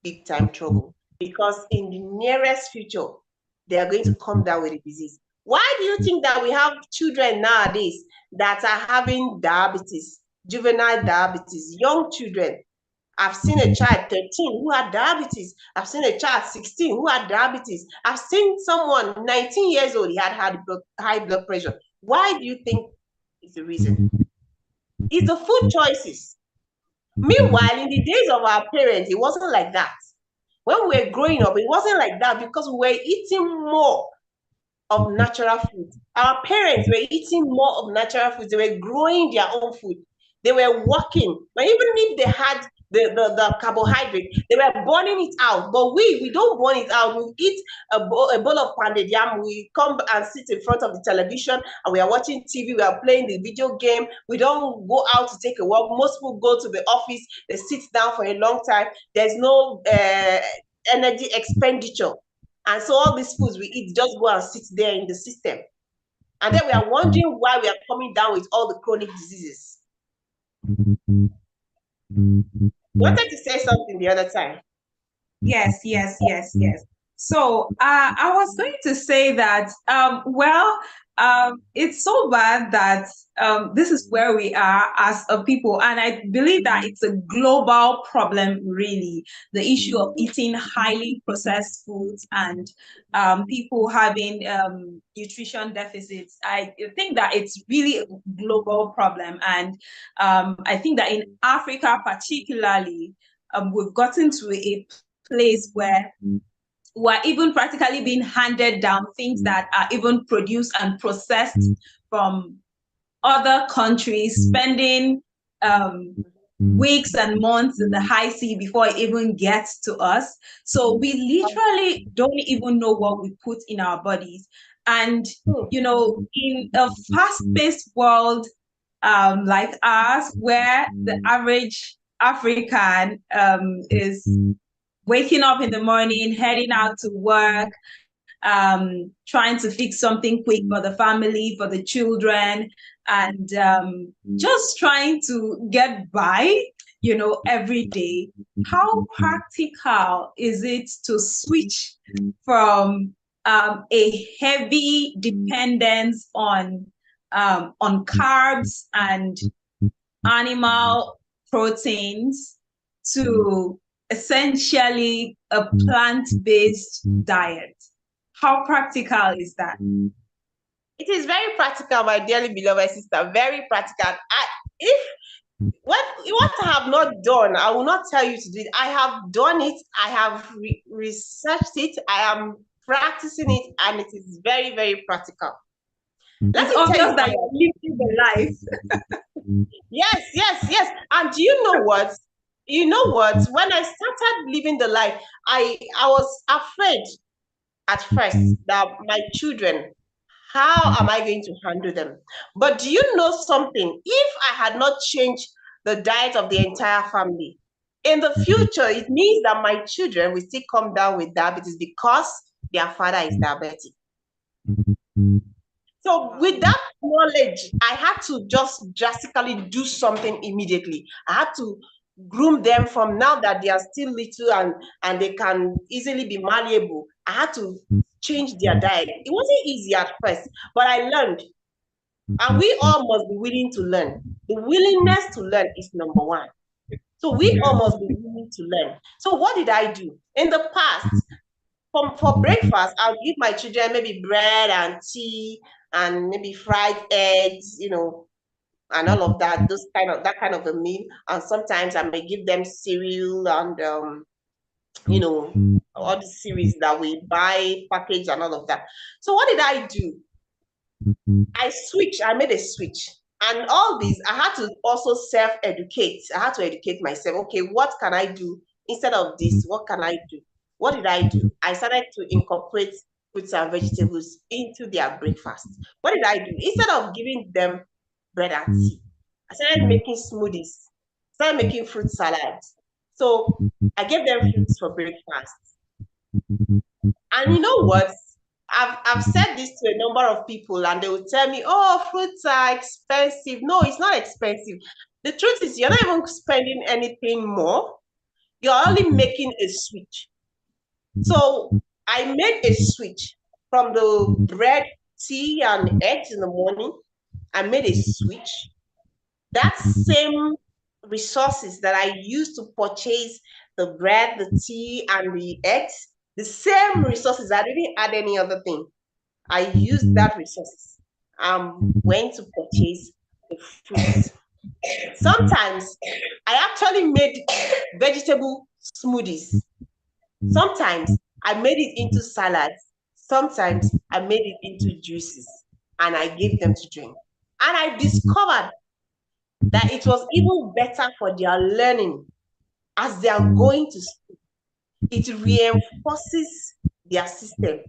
big time trouble, because in the nearest future, they are going to come down with a disease. Why do you think that we have children nowadays that are having diabetes, juvenile diabetes, young children? I've seen a child 13 who had diabetes. I've seen a child 16 who had diabetes. I've seen someone 19 years old, he had high blood pressure. Why do you think is the reason? It's the food choices. Meanwhile, in the days of our parents, it wasn't like that. When we were growing up, it wasn't like that, because we were eating more of natural food. Our parents were eating more of natural food. They were growing their own food. They were working. But even if they had the carbohydrate. They were burning it out, but we don't burn it out. We eat a bowl of pounded yam. We come and sit in front of the television and we are watching TV. We are playing the video game. We don't go out to take a walk. Most people go to the office. They sit down for a long time. There's no energy expenditure, and so all these foods we eat just go and sit there in the system, and then we are wondering why we are coming down with all the chronic diseases. Wanted to say something the other time. Yes. So I was going to say that, it's so bad that this is where we are as a people. And I believe that it's a global problem, really, the issue of eating highly processed foods and people having nutrition deficits. I think that it's really a global problem. And I think that in Africa particularly, we've gotten to a place where we're even practically being handed down things that are even produced and processed from other countries, spending weeks and months in the high sea before it even gets to us. So we literally don't even know what we put in our bodies. And, you know, in a fast-paced world like ours, where the average African is waking up in the morning, heading out to work, trying to fix something quick for the family, for the children, and just trying to get by, you know, every day. How practical is it to switch from a heavy dependence on carbs and animal proteins to essentially a plant-based diet? How practical is that? It is very practical, my dearly beloved sister, very practical. What I have not done, I will not tell you to do it. I have done it, I have researched it, I am practicing it, and it is very, very practical. It's obvious that you're living the life. Yes. And you know what? When I started living the life, I was afraid at first that my children, how am I going to handle them? But do you know something? If I had not changed the diet of the entire family, in the future, it means that my children will still come down with diabetes because their father is diabetic. So with that knowledge, I had to just drastically do something immediately. I had to groom them from now that they are still little and they can easily be malleable. I had to change their diet. It wasn't easy at first, but I learned. And we all must be willing to learn. The willingness to learn is number one. So we all must be willing to learn. So what did I do? In the past, for breakfast, I'll give my children maybe bread and tea and maybe fried eggs, you know, and all of that, that kind of a meal. And sometimes I may give them cereal and you know, all the cereals that we buy packaged and all of that. So what did I do? I made a switch. And all these, I had to also self-educate. I had to educate myself. Okay, what can I do instead of this? What can I do? What did I do? I started to incorporate fruits and vegetables into their breakfast. What did I do? Instead of giving them bread and tea, I started making smoothies, started making fruit salads. So I gave them fruits for breakfast. And you know what? I've said this to a number of people and they will tell me, oh, fruits are expensive. No, it's not expensive. The truth is you're not even spending anything more. You're only making a switch. So I made a switch from the bread, tea, and eggs in the morning. I made a switch. That same resources that I used to purchase the bread, the tea, and the eggs, the same resources, I didn't add any other thing. I used that resources. Went to purchase the fruits. Sometimes I actually made vegetable smoothies. Sometimes I made it into salads. Sometimes I made it into juices and I gave them to drink. And I discovered that it was even better for their learning as they are going to school. It reinforces their system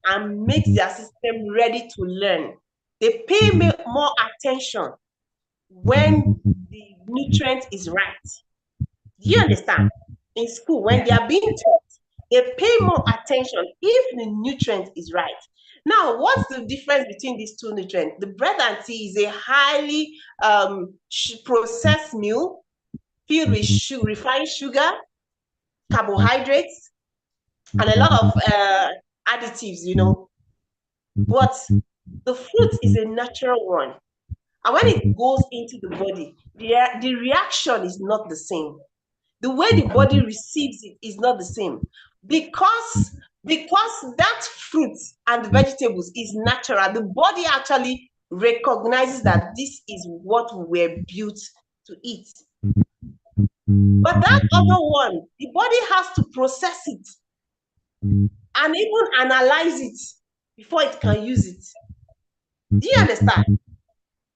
and makes their system ready to learn. They pay more attention when the nutrient is right. Do you understand? In school, when they are being taught, they pay more attention if the nutrient is right. Now, what's the difference between these two nutrients? The bread and tea is a highly processed meal filled with refined sugar, carbohydrates, and a lot of additives, you know. But the fruit is a natural one. And when it goes into the body, the reaction is not the same. The way the body receives it is not the same. Because that fruit and vegetables is natural, the body actually recognizes that this is what we're built to eat. But that other one, the body has to process it and even analyze it before it can use it. Do you understand?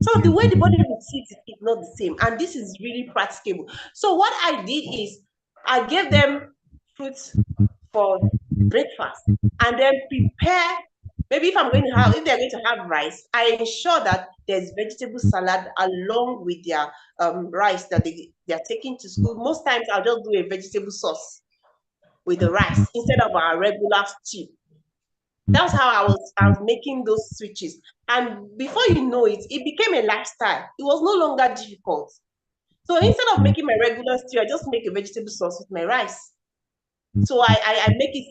So the way the body receives it is not the same. And this is really practicable. So what I did is I gave them fruits for breakfast and then prepare, maybe if they're going to have rice, I ensure that there's vegetable salad along with their rice that they're taking to school. Most times I'll just do a vegetable sauce with the rice instead of our regular stew. That's how I was making those switches. And before you know it, it became a lifestyle. It was no longer difficult. So instead of making my regular stew, I just make a vegetable sauce with my rice. So I make it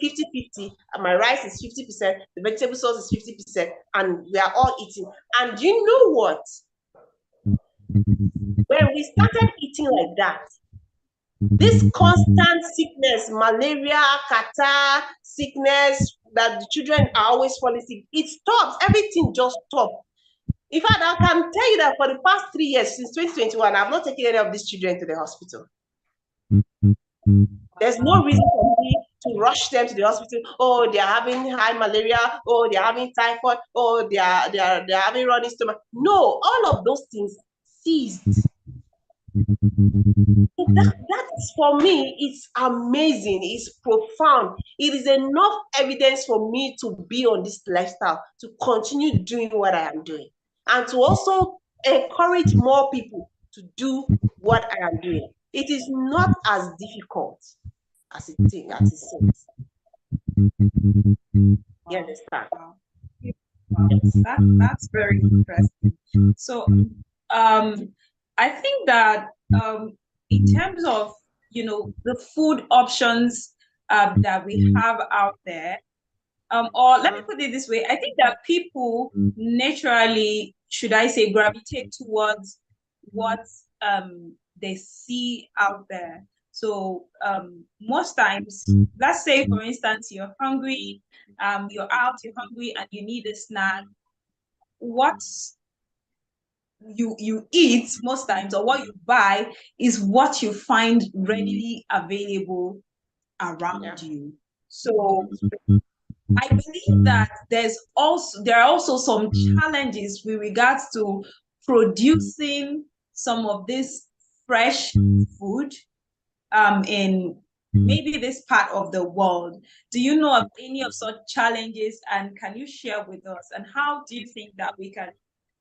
50-50, and my rice is 50%, the vegetable sauce is 50%, and we are all eating. And you know what? When we started eating like that, this constant sickness, malaria, catarrh, sickness, that the children are always falling sick, it stops. Everything just stops. In fact, I can tell you that for the past 3 years, since 2021, I've not taken any of these children to the hospital. There's no reason for me to rush them to the hospital. Oh, they're having high malaria. Oh, they're having typhoid. Oh, they're having running stomach. No, all of those things ceased. That is, for me, it's amazing. It's profound. It is enough evidence for me to be on this lifestyle, to continue doing what I am doing, and to also encourage more people to do what I am doing. It is not as difficult as it seems. You understand? That's very interesting. So I think that in terms of, you know, the food options that we have out there, or let me put it this way, I think that people naturally, should I say, gravitate towards what they see out there. So most times, let's say, for instance, you're hungry, you're hungry and you need a snack. What you eat most times, or what you buy, is what you find readily available around you. So I believe that there are also some challenges with regards to producing some of this fresh food in maybe this part of the world. Do you know of any of such challenges, and can you share with us, and how do you think that we can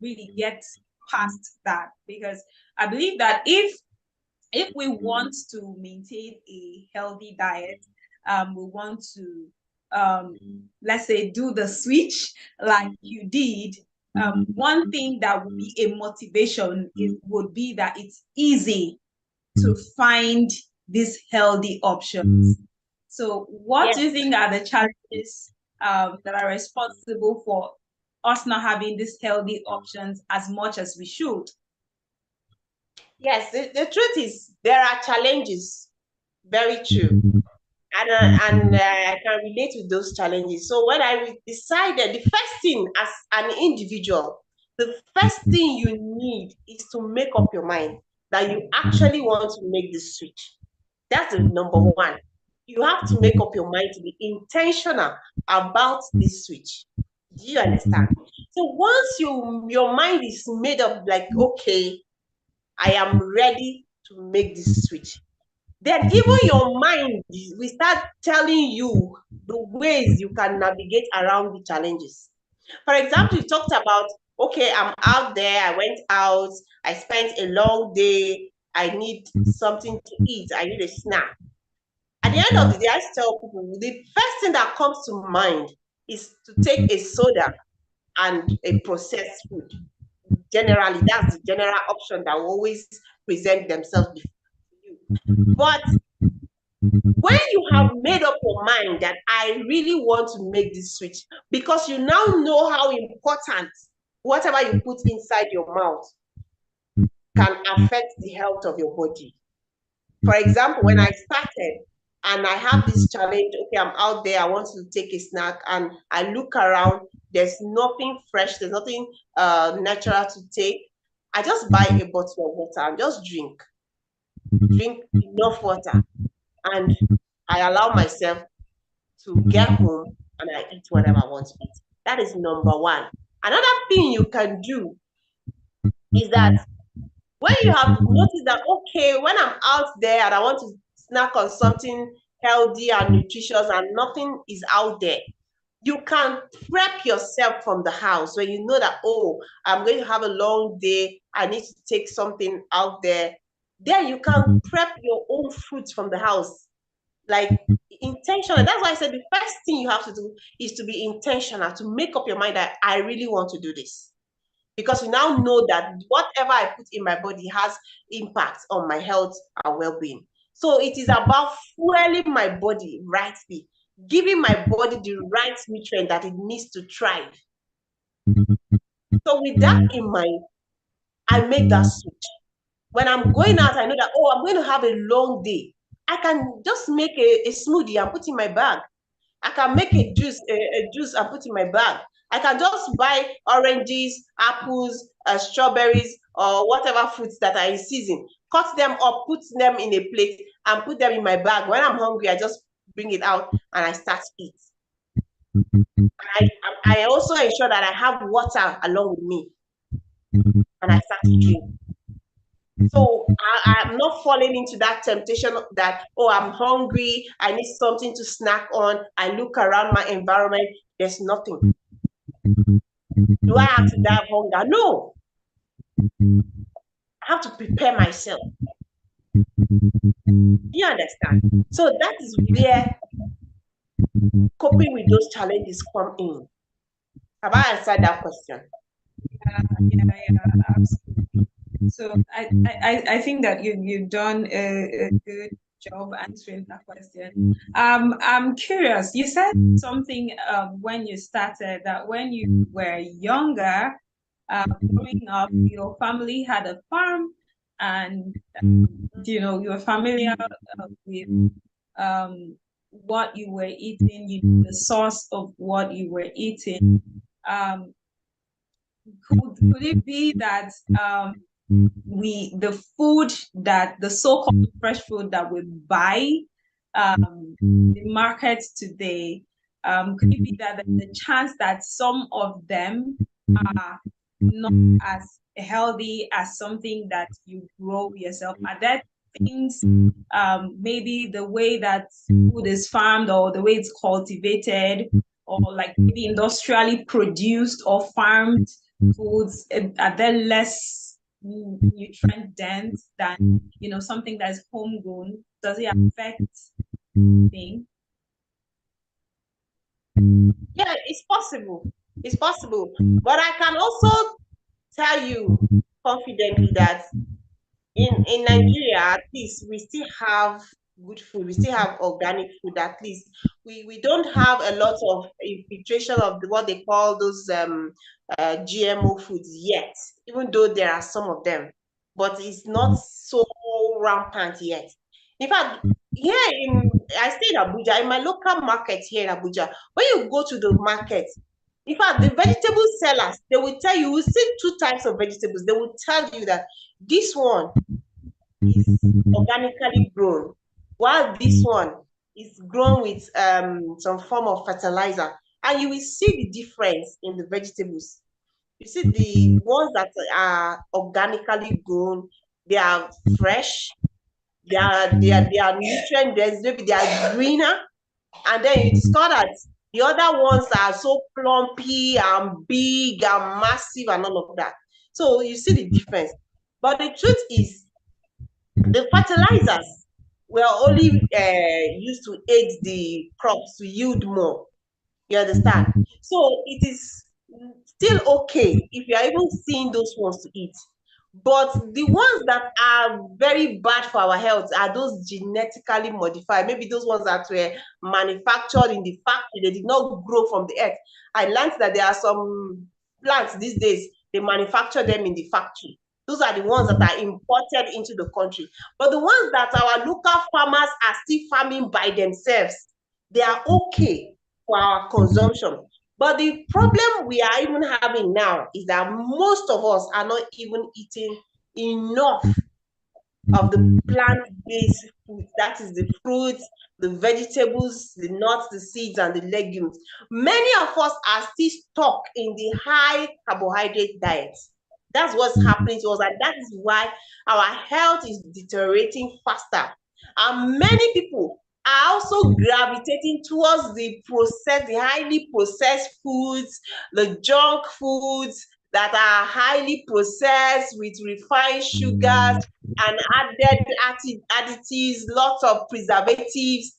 really get past that? Because I believe that if we want to maintain a healthy diet, we want to let's say do the switch like you did, one thing that would be a motivation would be that it's easy to find these healthy options. So what do you think are the challenges that are responsible for us not having these healthy options as much as we should? Yes, the truth is there are challenges. Very true. And I can relate with those challenges. So when I decided, the first thing as an individual, the first thing you need is to make up your mind that you actually want to make this switch. That's the number one. You have to make up your mind to be intentional about this switch. Do you understand? So once your mind is made up, like, okay, I am ready to make this switch, then even your mind will start telling you the ways you can navigate around the challenges. For example, you talked about, okay, I'm out there, I went out, I spent a long day, I need something to eat, I need a snack. At the end of the day, I tell people, the first thing that comes to mind is to take a soda and a processed food. Generally, that's the general option that will always present themselves before you. But when you have made up your mind that I really want to make this switch, because you now know how important whatever you put inside your mouth can affect the health of your body. For example, when I started and I have this challenge, okay, I'm out there, I want to take a snack, and I look around, there's nothing fresh, there's nothing natural to take. I just buy a bottle of water and just drink enough water, and I allow myself to get home and I eat whatever I want to eat. That is number one. Another thing you can do is that when you have noticed that, okay, when I'm out there and I want to snack on something healthy and nutritious and nothing is out there, you can prep yourself from the house when you know that, oh, I'm going to have a long day, I need to take something out there. Then you can prep your own fruits from the house, like intentional. That's why I said the first thing you have to do is to be intentional, to make up your mind that I really want to do this. Because you now know that whatever I put in my body has impact on my health and well-being. So it is about fueling my body rightly, giving my body the right nutrient that it needs to thrive. So with that in mind, I make that switch. When I'm going out, I know that, oh, I'm going to have a long day. I can just make a smoothie and put in my bag. I can make a juice and put in my bag. I can just buy oranges, apples, strawberries, or whatever fruits that are in season, cut them up, put them in a plate, and put them in my bag. When I'm hungry, I just bring it out and I start to eat. I also ensure that I have water along with me, and I start to drink. So I'm not falling into that temptation that, oh, I'm hungry, I need something to snack on. I look around my environment, there's nothing. Do I have to die of hunger? No. I have to prepare myself. You understand? So that is where coping with those challenges come in. Have I answered that question? Yeah, absolutely. So I think that you've done a good job answering that question. I'm curious. You said something when you started that when you were younger, growing up, your family had a farm, and you know you were familiar with what you were eating, you knew the source of what you were eating. Could it be that the food that the so-called fresh food that we buy in the markets today, could it be that there's a chance that some of them are not as healthy as something that you grow yourself? Are there things, maybe the way that food is farmed or the way it's cultivated, or like maybe industrially produced or farmed foods, are they less nutrient dense than, you know, something that's homegrown? Does it affect things? Yeah, it's possible. It's possible. But I can also tell you confidently that in Nigeria, at least, we still have good food. We still have organic food. At least we don't have a lot of infiltration of what they call those GMO foods yet, even though there are some of them, but it's not so rampant yet. In fact, here I stay in Abuja, in my local market here in Abuja, when you go to the market, in fact, the vegetable sellers, they will tell you, we see two types of vegetables. They will tell you that this one is organically grown, while this one is grown with some form of fertilizer. And you will see the difference in the vegetables. You see the ones that are organically grown, they are fresh, their nutrient dense, maybe they are greener, and then you discover that the other ones are so plumpy and big and massive and all of that. So you see the difference. But the truth is, the fertilizers were only used to aid the crops to yield more. You understand? So it is still okay if you are even seeing those ones to eat. But the ones that are very bad for our health are those genetically modified. Maybe those ones that were manufactured in the factory, they did not grow from the earth. I learned that there are some plants these days, they manufacture them in the factory. Those are the ones that are imported into the country. But the ones that our local farmers are still farming by themselves, they are okay for our consumption. But the problem we are even having now is that most of us are not even eating enough of the plant-based food. That is the fruits, the vegetables, the nuts, the seeds, and the legumes. Many of us are still stuck in the high carbohydrate diet. That's what's happening to us, and that is why our health is deteriorating faster. And many people are also gravitating towards the highly processed foods, the junk foods that are highly processed with refined sugars and added additives, lots of preservatives.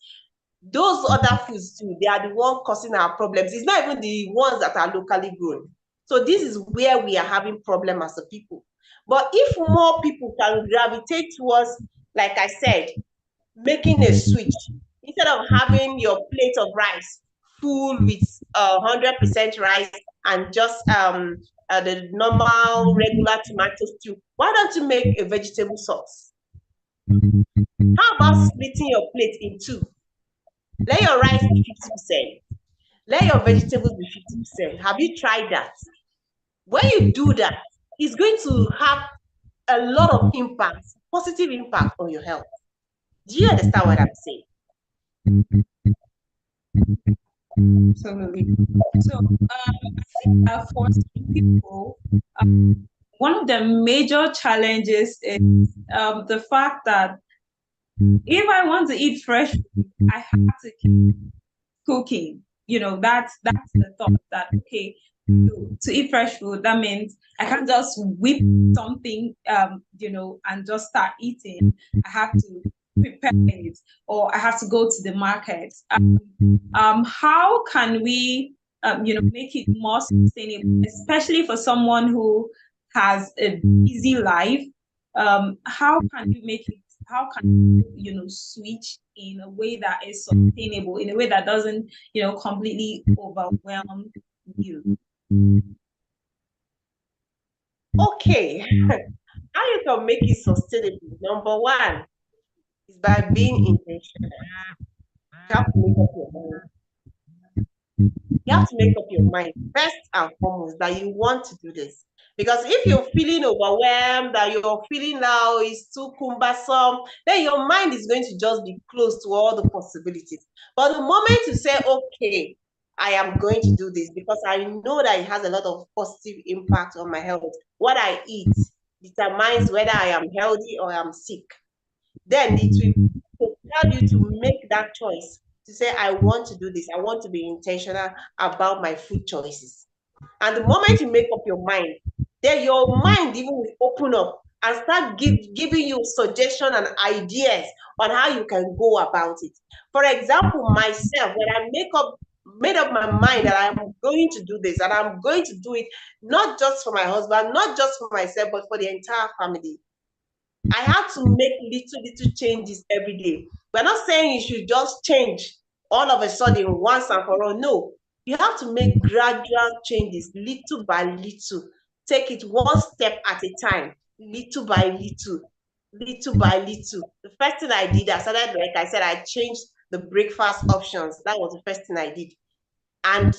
Those other foods too, they are the ones causing our problems. It's not even the ones that are locally grown. So this is where we are having problems as a people. But if more people can gravitate towards, like I said, making a switch, instead of having your plate of rice full with 100% rice and just the normal regular tomato stew, why don't you make a vegetable sauce? How about splitting your plate in two? Let your rice be 50%. Let your vegetables be 50%. Have you tried that? When you do that, it's going to have a lot of impact, positive impact on your health. Do you understand what I'm saying? Absolutely. So I think for some people, one of the major challenges is the fact that if I want to eat fresh food, I have to keep cooking. You know, that's the thought that, okay, to eat fresh food, that means I can't just whip something, you know, and just start eating. I have to prepare it, or I have to go to the market. How can we, you know, make it more sustainable, especially for someone who has a busy life? How can you make it? How can you know, switch in a way that is sustainable, in a way that doesn't, you know, completely overwhelm you? Okay, how you can make it sustainable? Number one is by being intentional. You have to make up your mind. You have to make up your mind first and foremost that you want to do this. Because if you're feeling overwhelmed, that you're feeling now is too cumbersome, then your mind is going to just be closed to all the possibilities. But the moment you say, okay, I am going to do this because I know that it has a lot of positive impact on my health. What I eat determines whether I am healthy or I'm sick. Then it will tell you to make that choice, to say, I want to do this. I want to be intentional about my food choices. And the moment you make up your mind, then your mind even will open up and start giving you suggestions and ideas on how you can go about it. For example, myself, when I made up my mind that I'm going to do this, and I'm going to do it not just for my husband, not just for myself, but for the entire family. I had to make little changes every day. We're not saying you should just change all of a sudden once and for all. No, you have to make gradual changes, little by little. Take it one step at a time, little by little, little by little. The first thing I did, I started, like I said, I changed the breakfast options. That was the first thing I did. And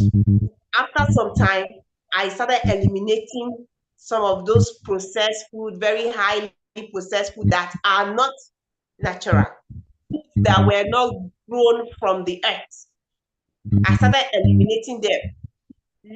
after some time, I started eliminating some of those processed food, very highly processed food that are not natural, that were not grown from the earth. I started eliminating them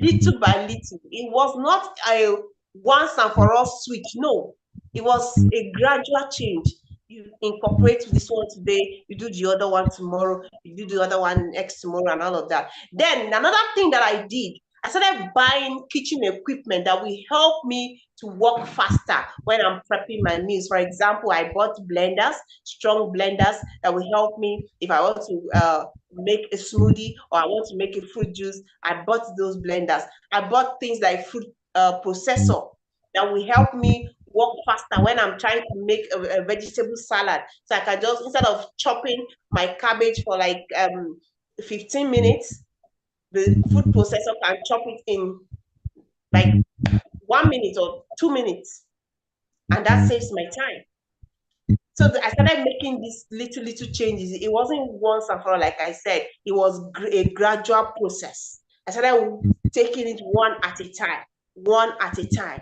little by little. It was not a once and for all switch. No, it was a gradual change. you incorporate this one today, you do the other one tomorrow, you do the other one next tomorrow, and all of that. Then another thing that I did, I started buying kitchen equipment that will help me to work faster when I'm prepping my meals. For example, I bought blenders, strong blenders that will help me if I want to make a smoothie or I want to make a fruit juice. I bought those blenders. I bought things like fruit processor that will help me work faster when I'm trying to make a vegetable salad. So I can just, instead of chopping my cabbage for like 15 minutes, the food processor can chop it in like 1 minute or 2 minutes. And that saves my time. So I started making these little changes. It wasn't once and for all, like I said, it was a gradual process. I started taking it one at a time, one at a time.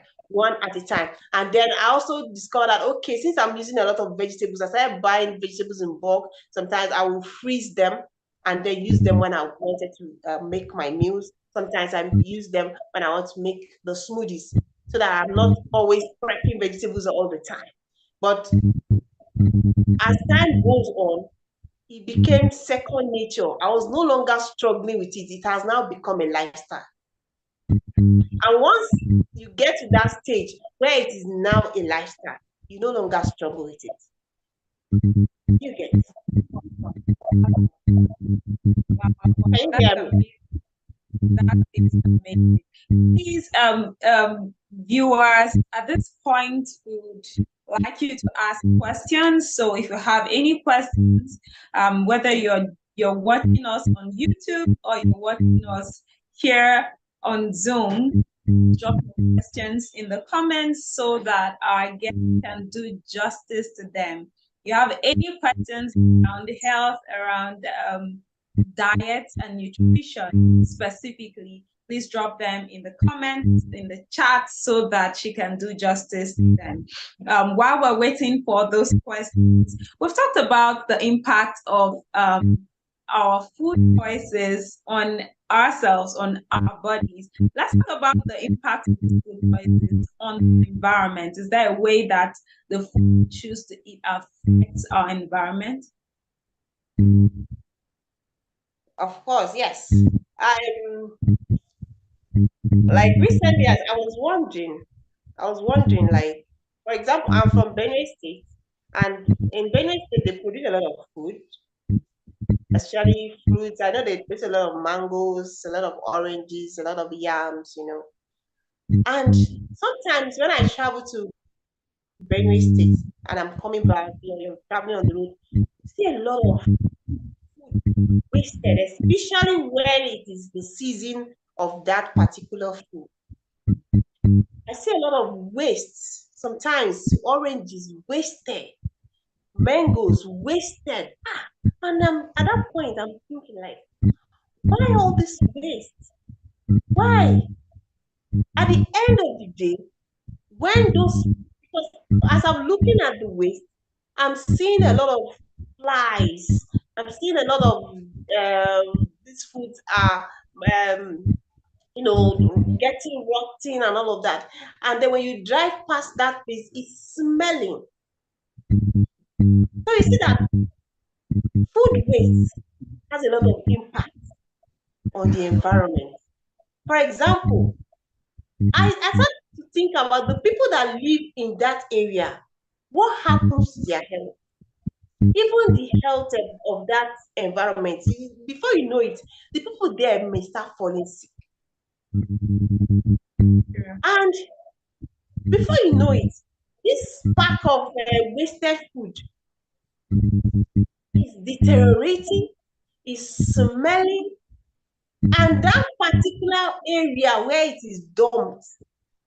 And then I also discovered that, okay, since I'm using a lot of vegetables, I started buying vegetables in bulk. Sometimes I will freeze them and then use them when I wanted to make my meals. Sometimes I use them when I want to make the smoothies, so that I'm not always prepping vegetables all the time. But as time goes on, it became second nature. I was no longer struggling with it. It has now become a lifestyle. And once you get to that stage where it is now a lifestyle, you no longer struggle with it. You get it. That is amazing. Please, viewers, at this point, we would like you to ask questions. So if you have any questions, whether you're watching us on YouTube or you're watching us here on Zoom, drop your questions in the comments so that our guests can do justice to them. You have any questions around health, around diet and nutrition specifically, please drop them in the comments, in the chat, so that she can do justice to them. While we're waiting for those questions, we've talked about the impact of our food choices on ourselves, on our bodies. Let's talk about the impact of food choices on the environment. Is there a way that the food we choose to eat affects our environment? Of course, yes. Like recently, I was wondering, like, for example, I'm from Benue State, and in Benue State, they produce a lot of food, especially fruits. I know they produce a lot of mangoes, a lot of oranges, a lot of yams, you know. And sometimes when I travel to Benue State and I'm coming back, you know, traveling on the road, I see a lot of food wasted, especially when it is the season of that particular food. I see a lot of waste. Sometimes oranges wasted, mangoes wasted. And at that point, I'm thinking like, why all this waste? Why? At the end of the day, when those, because as I'm looking at the waste, I'm seeing a lot of flies. I'm seeing a lot of these foods are you know, getting rotten and all of that. And then when you drive past that place, it's smelling. So you see that food waste has a lot of impact on the environment. For example, I started to think about the people that live in that area. What happens to their health? Even the health of that environment, before you know it, the people there may start falling sick. And before you know it, this pack of wasted food is deteriorating, is smelling, and that particular area where it is dumped,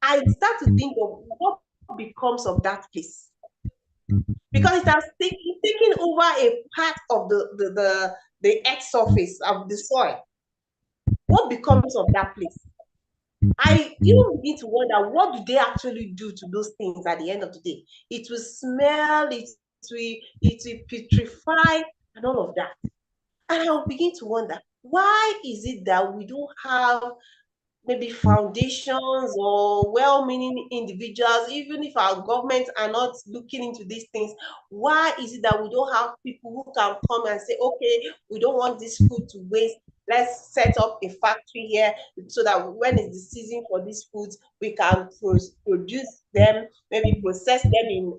I start to think of what becomes of that place. Because it has taken over a part of the earth surface of the soil. What becomes of that place? I even begin to wonder, what do they actually do to those things at the end of the day? It will smell, it will petrify, and all of that. And I'll begin to wonder, why is it that we don't have maybe foundations or well-meaning individuals, even if our governments are not looking into these things, why is it that we don't have people who can come and say, okay, we don't want this food to waste. Let's set up a factory here so that when it's the season for these foods, we can produce them, maybe process them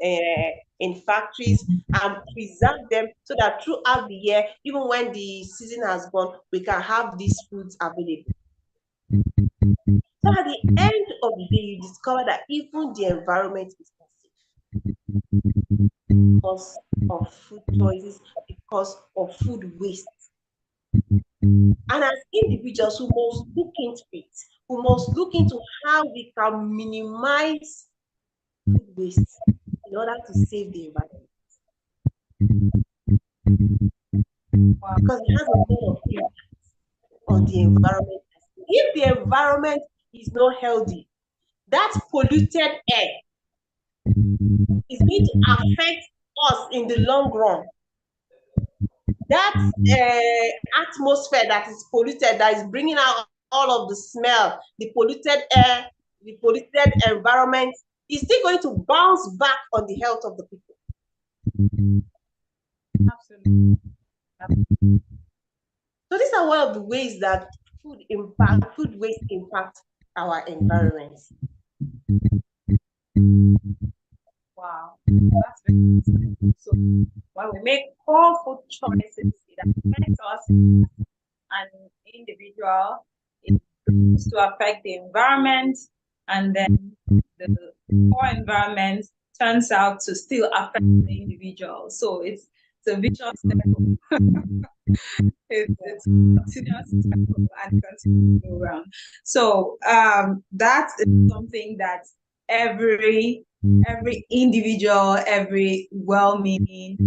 in factories and preserve them so that throughout the year, even when the season has gone, we can have these foods available. So at the end of the day, you discover that even the environment is unsafe because of food choices, because of food waste. And as individuals, we must look into it. We must look into how we can minimize food waste in order to save the environment. Because it has a lot of impact on the environment. If the environment is not healthy, that polluted air is going to affect us in the long run. That atmosphere that is polluted, that is bringing out all of the smell, the polluted air, the polluted environment, is still going to bounce back on the health of the people. Absolutely. So these are one of the ways that food waste impacts our environment. Wow, that's very interesting. So when we make poor food choices, it affects us as an individual. It begins to affect the environment, and then the poor environment turns out to still affect the individual. So it's a vicious cycle. It's a continuous cycle and continues to go around. So that is something that every individual, every well-meaning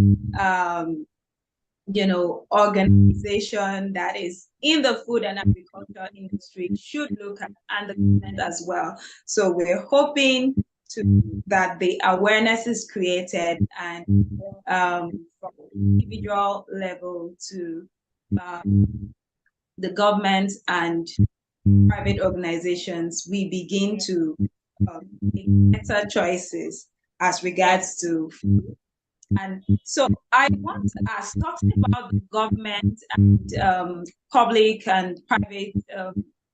organization that is in the food and agriculture industry should look at, and the government as well. So we're hoping that the awareness is created, and from individual level to the government and private organizations, we begin to make better choices as regards to food. And so I want to ask, talking about the government and public and private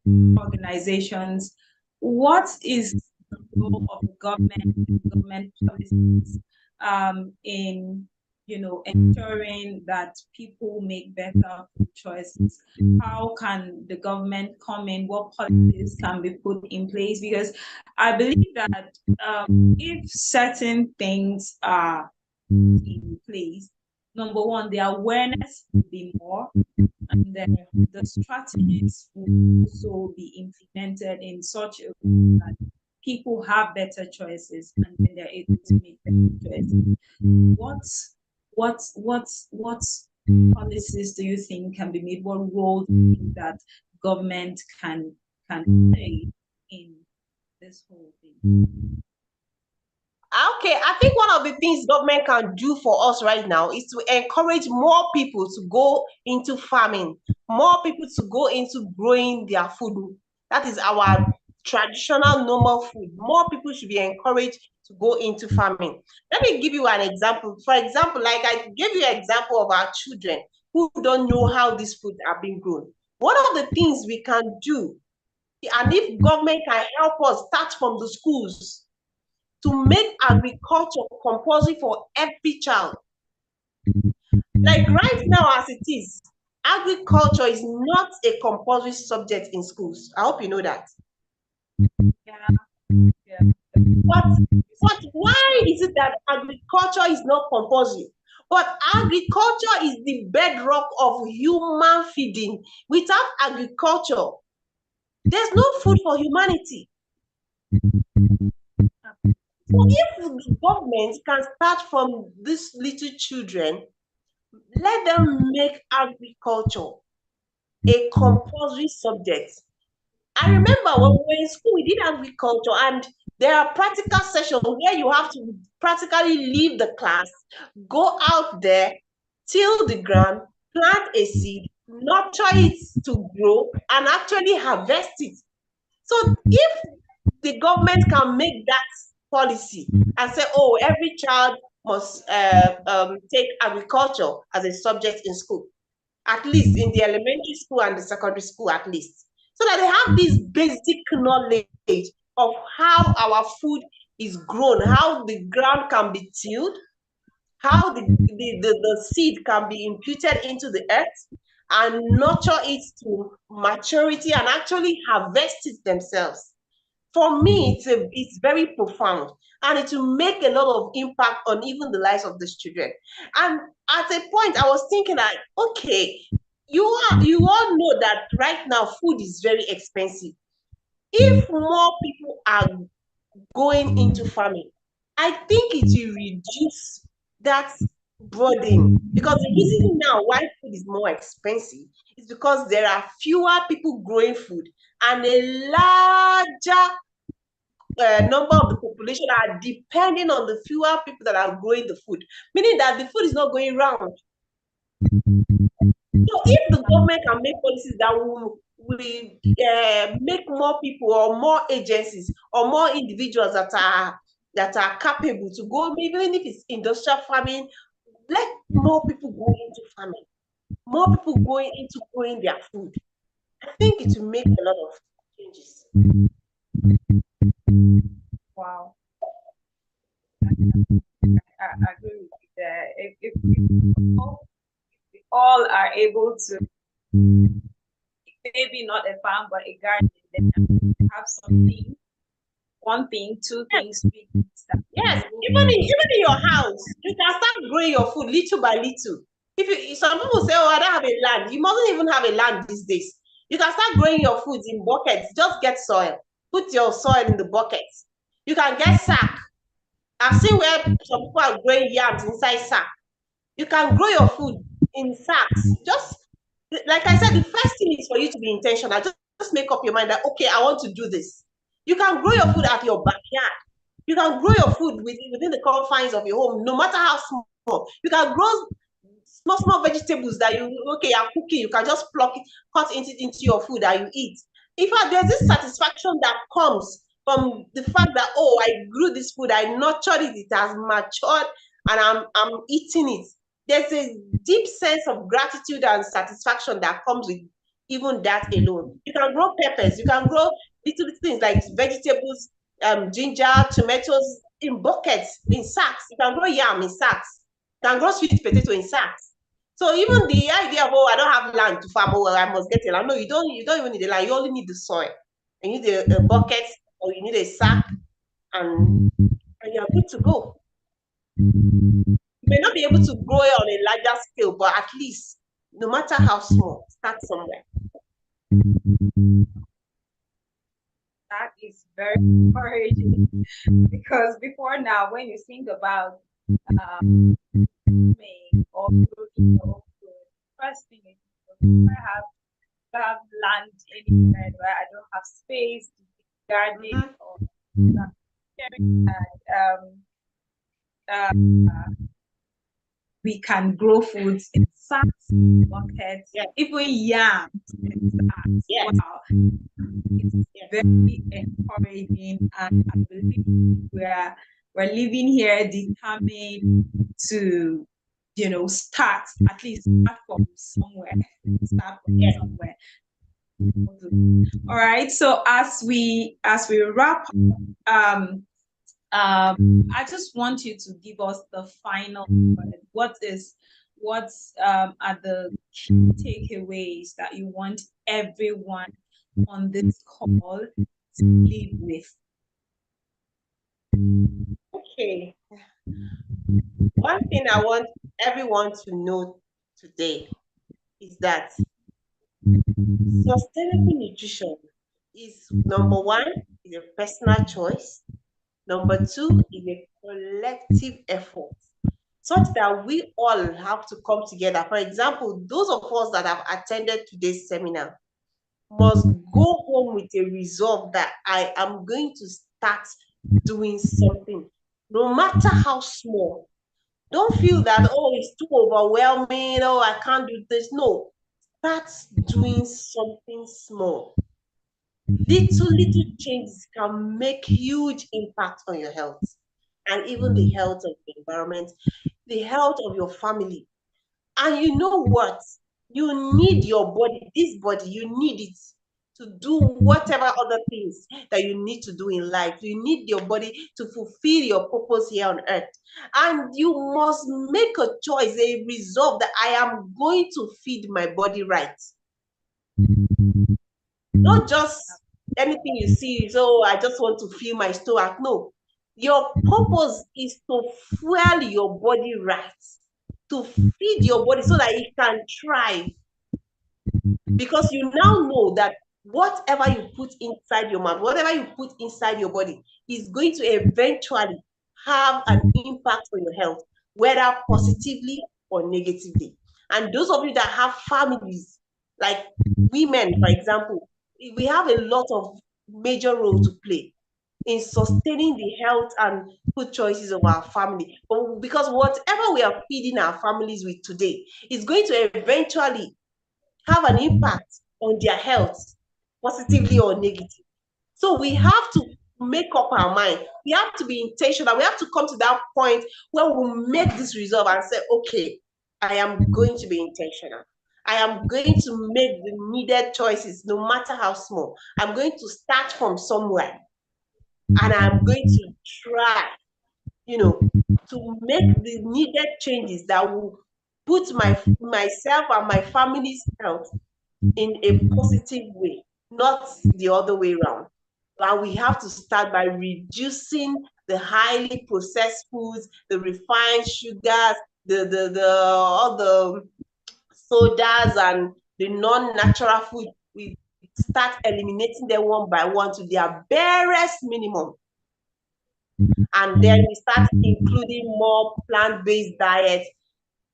organizations, what is the role of the government policies in ensuring that people make better food choices? How can the government come in? What policies can be put in place? Because I believe that if certain things are in place, number one, the awareness will be more, and then the strategies will also be implemented in such a way that people have better choices and then they're able to make better choices. What policies do you think can be made? What role do you think that government can play in this whole thing? Okay, I think one of the things government can do for us right now is to encourage more people to go into farming, more people to go into growing their food. That is our traditional normal food. More people should be encouraged to go into farming. Let me give you an example. For example, like I gave you an example of our children who don't know how these foods are being grown. One of the things we can do, and if government can help us start from the schools, to make agriculture compulsory for every child. Like right now as it is, agriculture is not a compulsory subject in schools. I hope you know that. Yeah. But why is it that agriculture is not compulsory? But agriculture is the bedrock of human feeding. Without agriculture, there's no food for humanity. So if the government can start from these little children, let them make agriculture a compulsory subject. I remember when we were in school, we did agriculture, and there are practical sessions where you have to practically leave the class, go out there, till the ground, plant a seed, nurture it to grow, and actually harvest it. So if the government can make that policy and say, oh, every child must take agriculture as a subject in school, at least in the elementary school and the secondary school, at least, so that they have this basic knowledge of how our food is grown, how the ground can be tilled, how the seed can be imputed into the earth and nurture it to maturity and actually harvest it themselves. For me, it's very profound, and it will make a lot of impact on even the lives of these children. And at a point, I was thinking that, okay, you all know that right now food is very expensive. If more people are going into farming, I think it will reduce that burden, because the reason now why food is more expensive is because there are fewer people growing food and a larger number of the population are depending on the fewer people that are growing the food, meaning that the food is not going round. So if the government can make policies that will make more people or more agencies or more individuals that are capable to go, even if it's industrial farming, let more people go into farming, more people going into growing their food. I think it will make a lot of changes. Wow. I agree with you there. If we all are able to, maybe not a farm, but a garden, then have something, one thing, two things, three things. Yes, even in your house, you can start growing your food little by little. Some people say, oh, I don't have a land. You mustn't even have a land these days. You can start growing your foods in buckets. Just get soil. Put your soil in the buckets. You can get sack. I've seen where some people are growing yams inside sack. You can grow your food in sacks. Just like I said, the first thing is for you to be intentional. Just make up your mind that, okay, I want to do this. You can grow your food at your backyard. You can grow your food within the confines of your home, no matter how small. You can grow small vegetables that you are cooking. You can just pluck it, cut it into your food that you eat. In fact, there's this satisfaction that comes from the fact that, oh, I grew this food, I nurtured it, it has matured, and I'm eating it. There's a deep sense of gratitude and satisfaction that comes with even that alone. You can grow peppers, you can grow little things like vegetables, ginger, tomatoes in buckets, in sacks. You can grow yam in sacks. You can grow sweet potato in sacks. So even the idea of, oh, I don't have land to farm, oh, I must get a land. No, you don't even need the land. You only need the soil. You need a bucket, or you need a sack, and you're good to go. You may not be able to grow it on a larger scale, but at least, no matter how small, start somewhere. That is very encouraging, because before now, when you think about or growing your own food, first thing is, I have land anywhere where I don't have space to garden or we can grow foods in sacks, buckets, even yams. Yes. Wow. It's very encouraging, and I believe we're living here determined to, start from somewhere. All right. So as we wrap up, I just want you to give us the final word. What's are the key takeaways that you want everyone on this call to live with? Okay. One thing I want everyone to know today is that sustainable nutrition is, number one, is a personal choice. Number two is a collective effort, such that we all have to come together. For example, those of us that have attended today's seminar must go home with a resolve that I am going to start doing something, no matter how small. Don't feel that, oh, it's too overwhelming, oh, I can't do this. No, start doing something small. Little changes can make huge impact on your health and even the health of the environment, the health of your family. And you know what? You need your body, this body, you need it to do whatever other things that you need to do in life. You need your body to fulfill your purpose here on earth. And you must make a choice, a resolve that I am going to feed my body right. Not just anything you see, so I just want to fill my stomach. No, your purpose is to fuel your body right, to feed your body so that it can thrive. Because you now know that whatever you put inside your mouth, whatever you put inside your body is going to eventually have an impact on your health, whether positively or negatively. And those of you that have families, like women, for example, we have a lot of major role to play in sustaining the health and food choices of our family. Because whatever we are feeding our families with today is going to eventually have an impact on their health, positively or negatively. So we have to make up our mind. We have to be intentional. We have to come to that point where we'll make this resolve and say, okay, I am going to be intentional. I am going to make the needed choices, no matter how small. I'm going to start from somewhere. And I'm going to try, to make the needed changes that will put myself and my family's health in a positive way, not the other way around. And we have to start by reducing the highly processed foods, the refined sugars, all the sodas and the non-natural food. We start eliminating them one by one to their barest minimum. And then we start including more plant-based diets,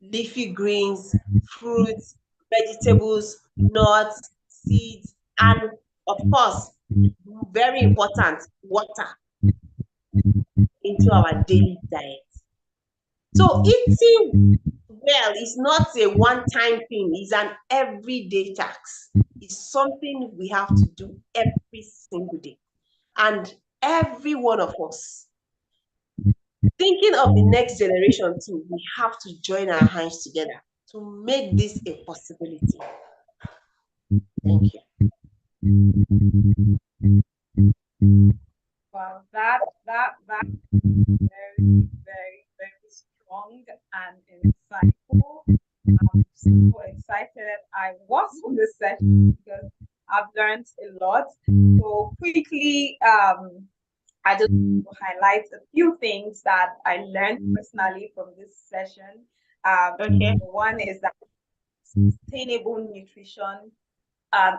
leafy greens, fruits, vegetables, nuts, seeds, and of course, very important, water into our daily diet. So eating well is not a one-time thing, it's an everyday task. It's something we have to do every single day. And every one of us, thinking of the next generation too, we have to join our hands together to make this a possibility. Thank you. Wow, that very, very, very strong and insightful. I'm so excited. I was on this session because I've learned a lot. So quickly, I just want to highlight a few things that I learned personally from this session. Okay. One is that sustainable nutrition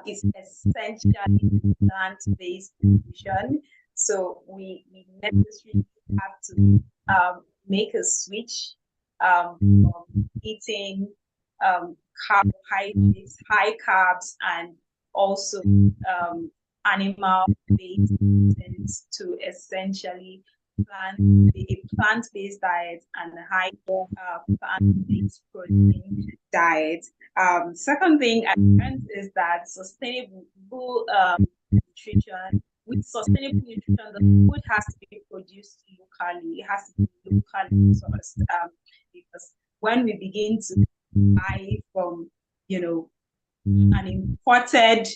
is essentially plant-based nutrition. So we necessarily have to make a switch from eating carbohydrates, high carbs, and also animal-based foods to essentially a plant-based diet and a high plant-based protein diet. Second thing I learned is that sustainable nutrition, with sustainable nutrition, the food has to be produced locally. It has to be locally sourced, because when we begin to buy from, an imported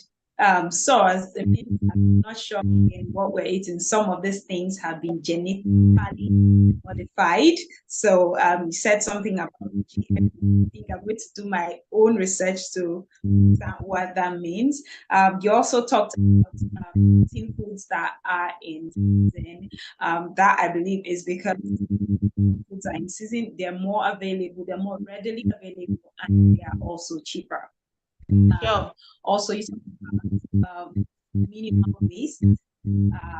source, it means I'm not sure in what we're eating. Some of these things have been genetically modified. So you said something about GM. I think I'm going to do my own research to understand what that means. You also talked about eating foods that are in season. That I believe is because foods are in season, they're more available, they're more readily available, and they are also cheaper. Also, you minimal waste.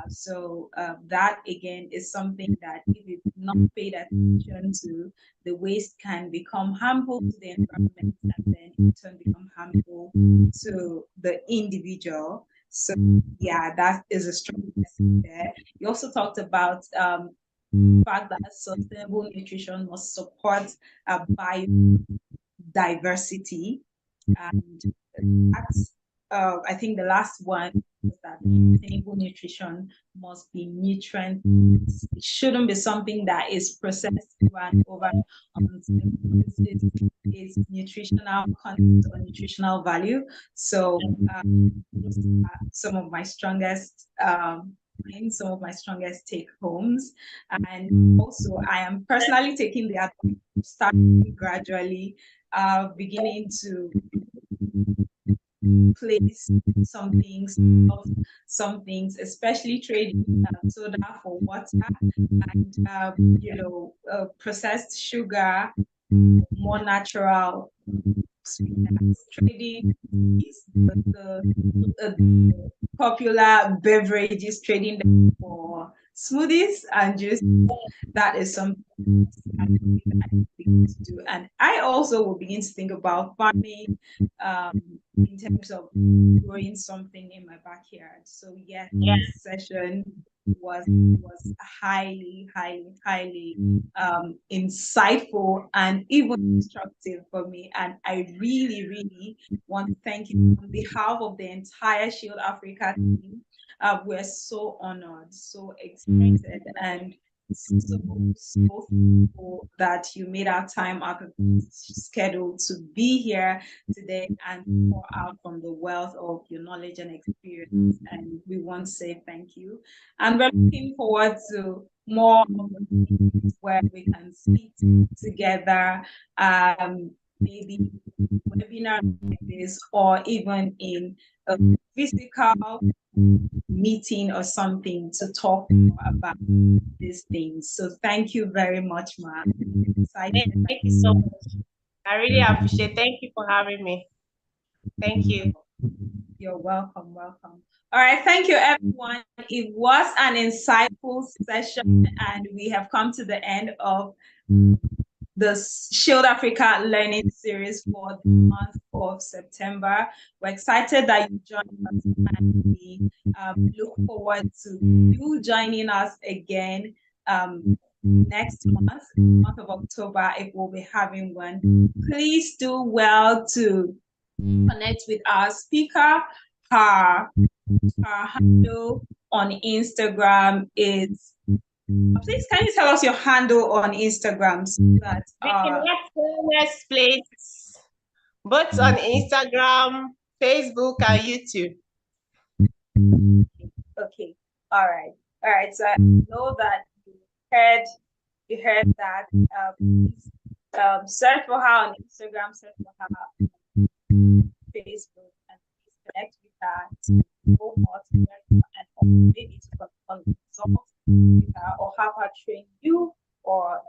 So that again is something that if it's not paid attention to, the waste can become harmful to the environment and then in turn become harmful to the individual. So yeah, that is a strong message there. You also talked about the fact that sustainable nutrition must support biodiversity. And that's, I think the last one that sustainable nutrition must be nutrient. It shouldn't be something that is processed over and over until it's nutritional content or nutritional value. So those are some of my strongest some of my strongest take homes. And also I am personally taking the advice of starting gradually, beginning to place some things, especially trading soda for water and processed sugar, more natural sweeteners. Trading is the popular beverages, trading them for smoothies and juice. That is something I begin to do. And I also will begin to think about farming in terms of growing something in my backyard. So yes, this session was highly insightful and even instructive for me. And I really want to thank you on behalf of the entire Shield Africa team. We're so honored, so excited, and so thankful that you made our time out of schedule to be here today and pour out from the wealth of your knowledge and experience. And we want to say thank you. And we're looking forward to more opportunities where we can speak together, maybe webinar like this, or even in a physical meeting or something to talk more about these things. So thank you very much, Ma. Thank you so much. I really appreciate it. Thank you for having me. Thank you. You're welcome. All right, thank you, everyone. It was an insightful session, and we have come to the end of the Shield Africa Learning Series for the month of September. We're excited that you joined us, and we look forward to you joining us again next month, the month of October, if we'll be having one. Please do well to connect with our speaker. Her handle on Instagram is, please can you tell us your handle on Instagram so that Wellness Place, both on Instagram, Facebook, and YouTube. Okay, all right. So I know that you heard that. Please, search for her on Instagram, search for her on Facebook, and please connect with her to go more together and maybe to consult with her or have her train you or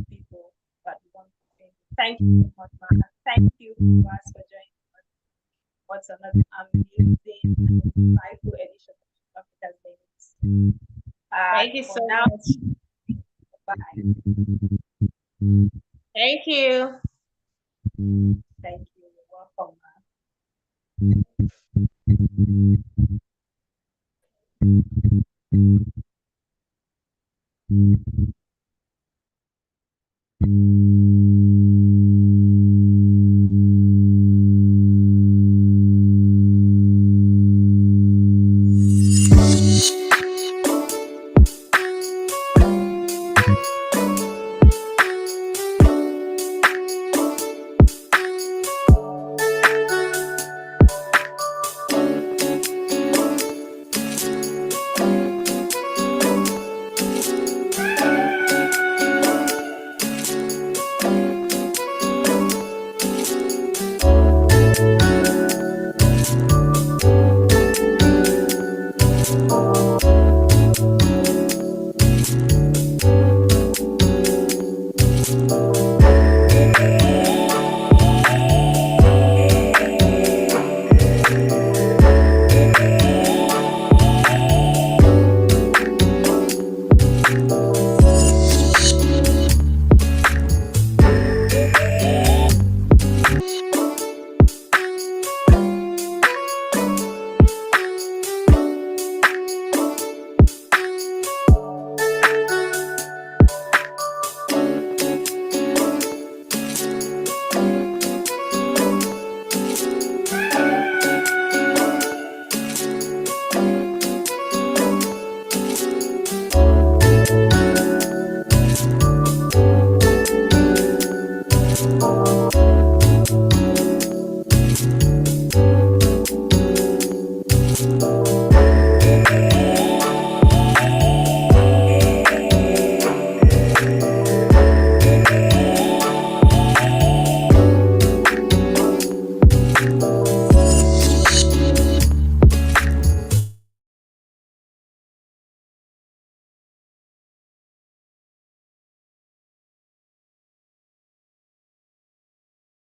people that you want to train. Thank you so much, man. Thank you guys for joining us. What's another amazing, insightful edition of Africa's Daily. Thank you so much. Bye. Thank you. Thank you. You're welcome, man.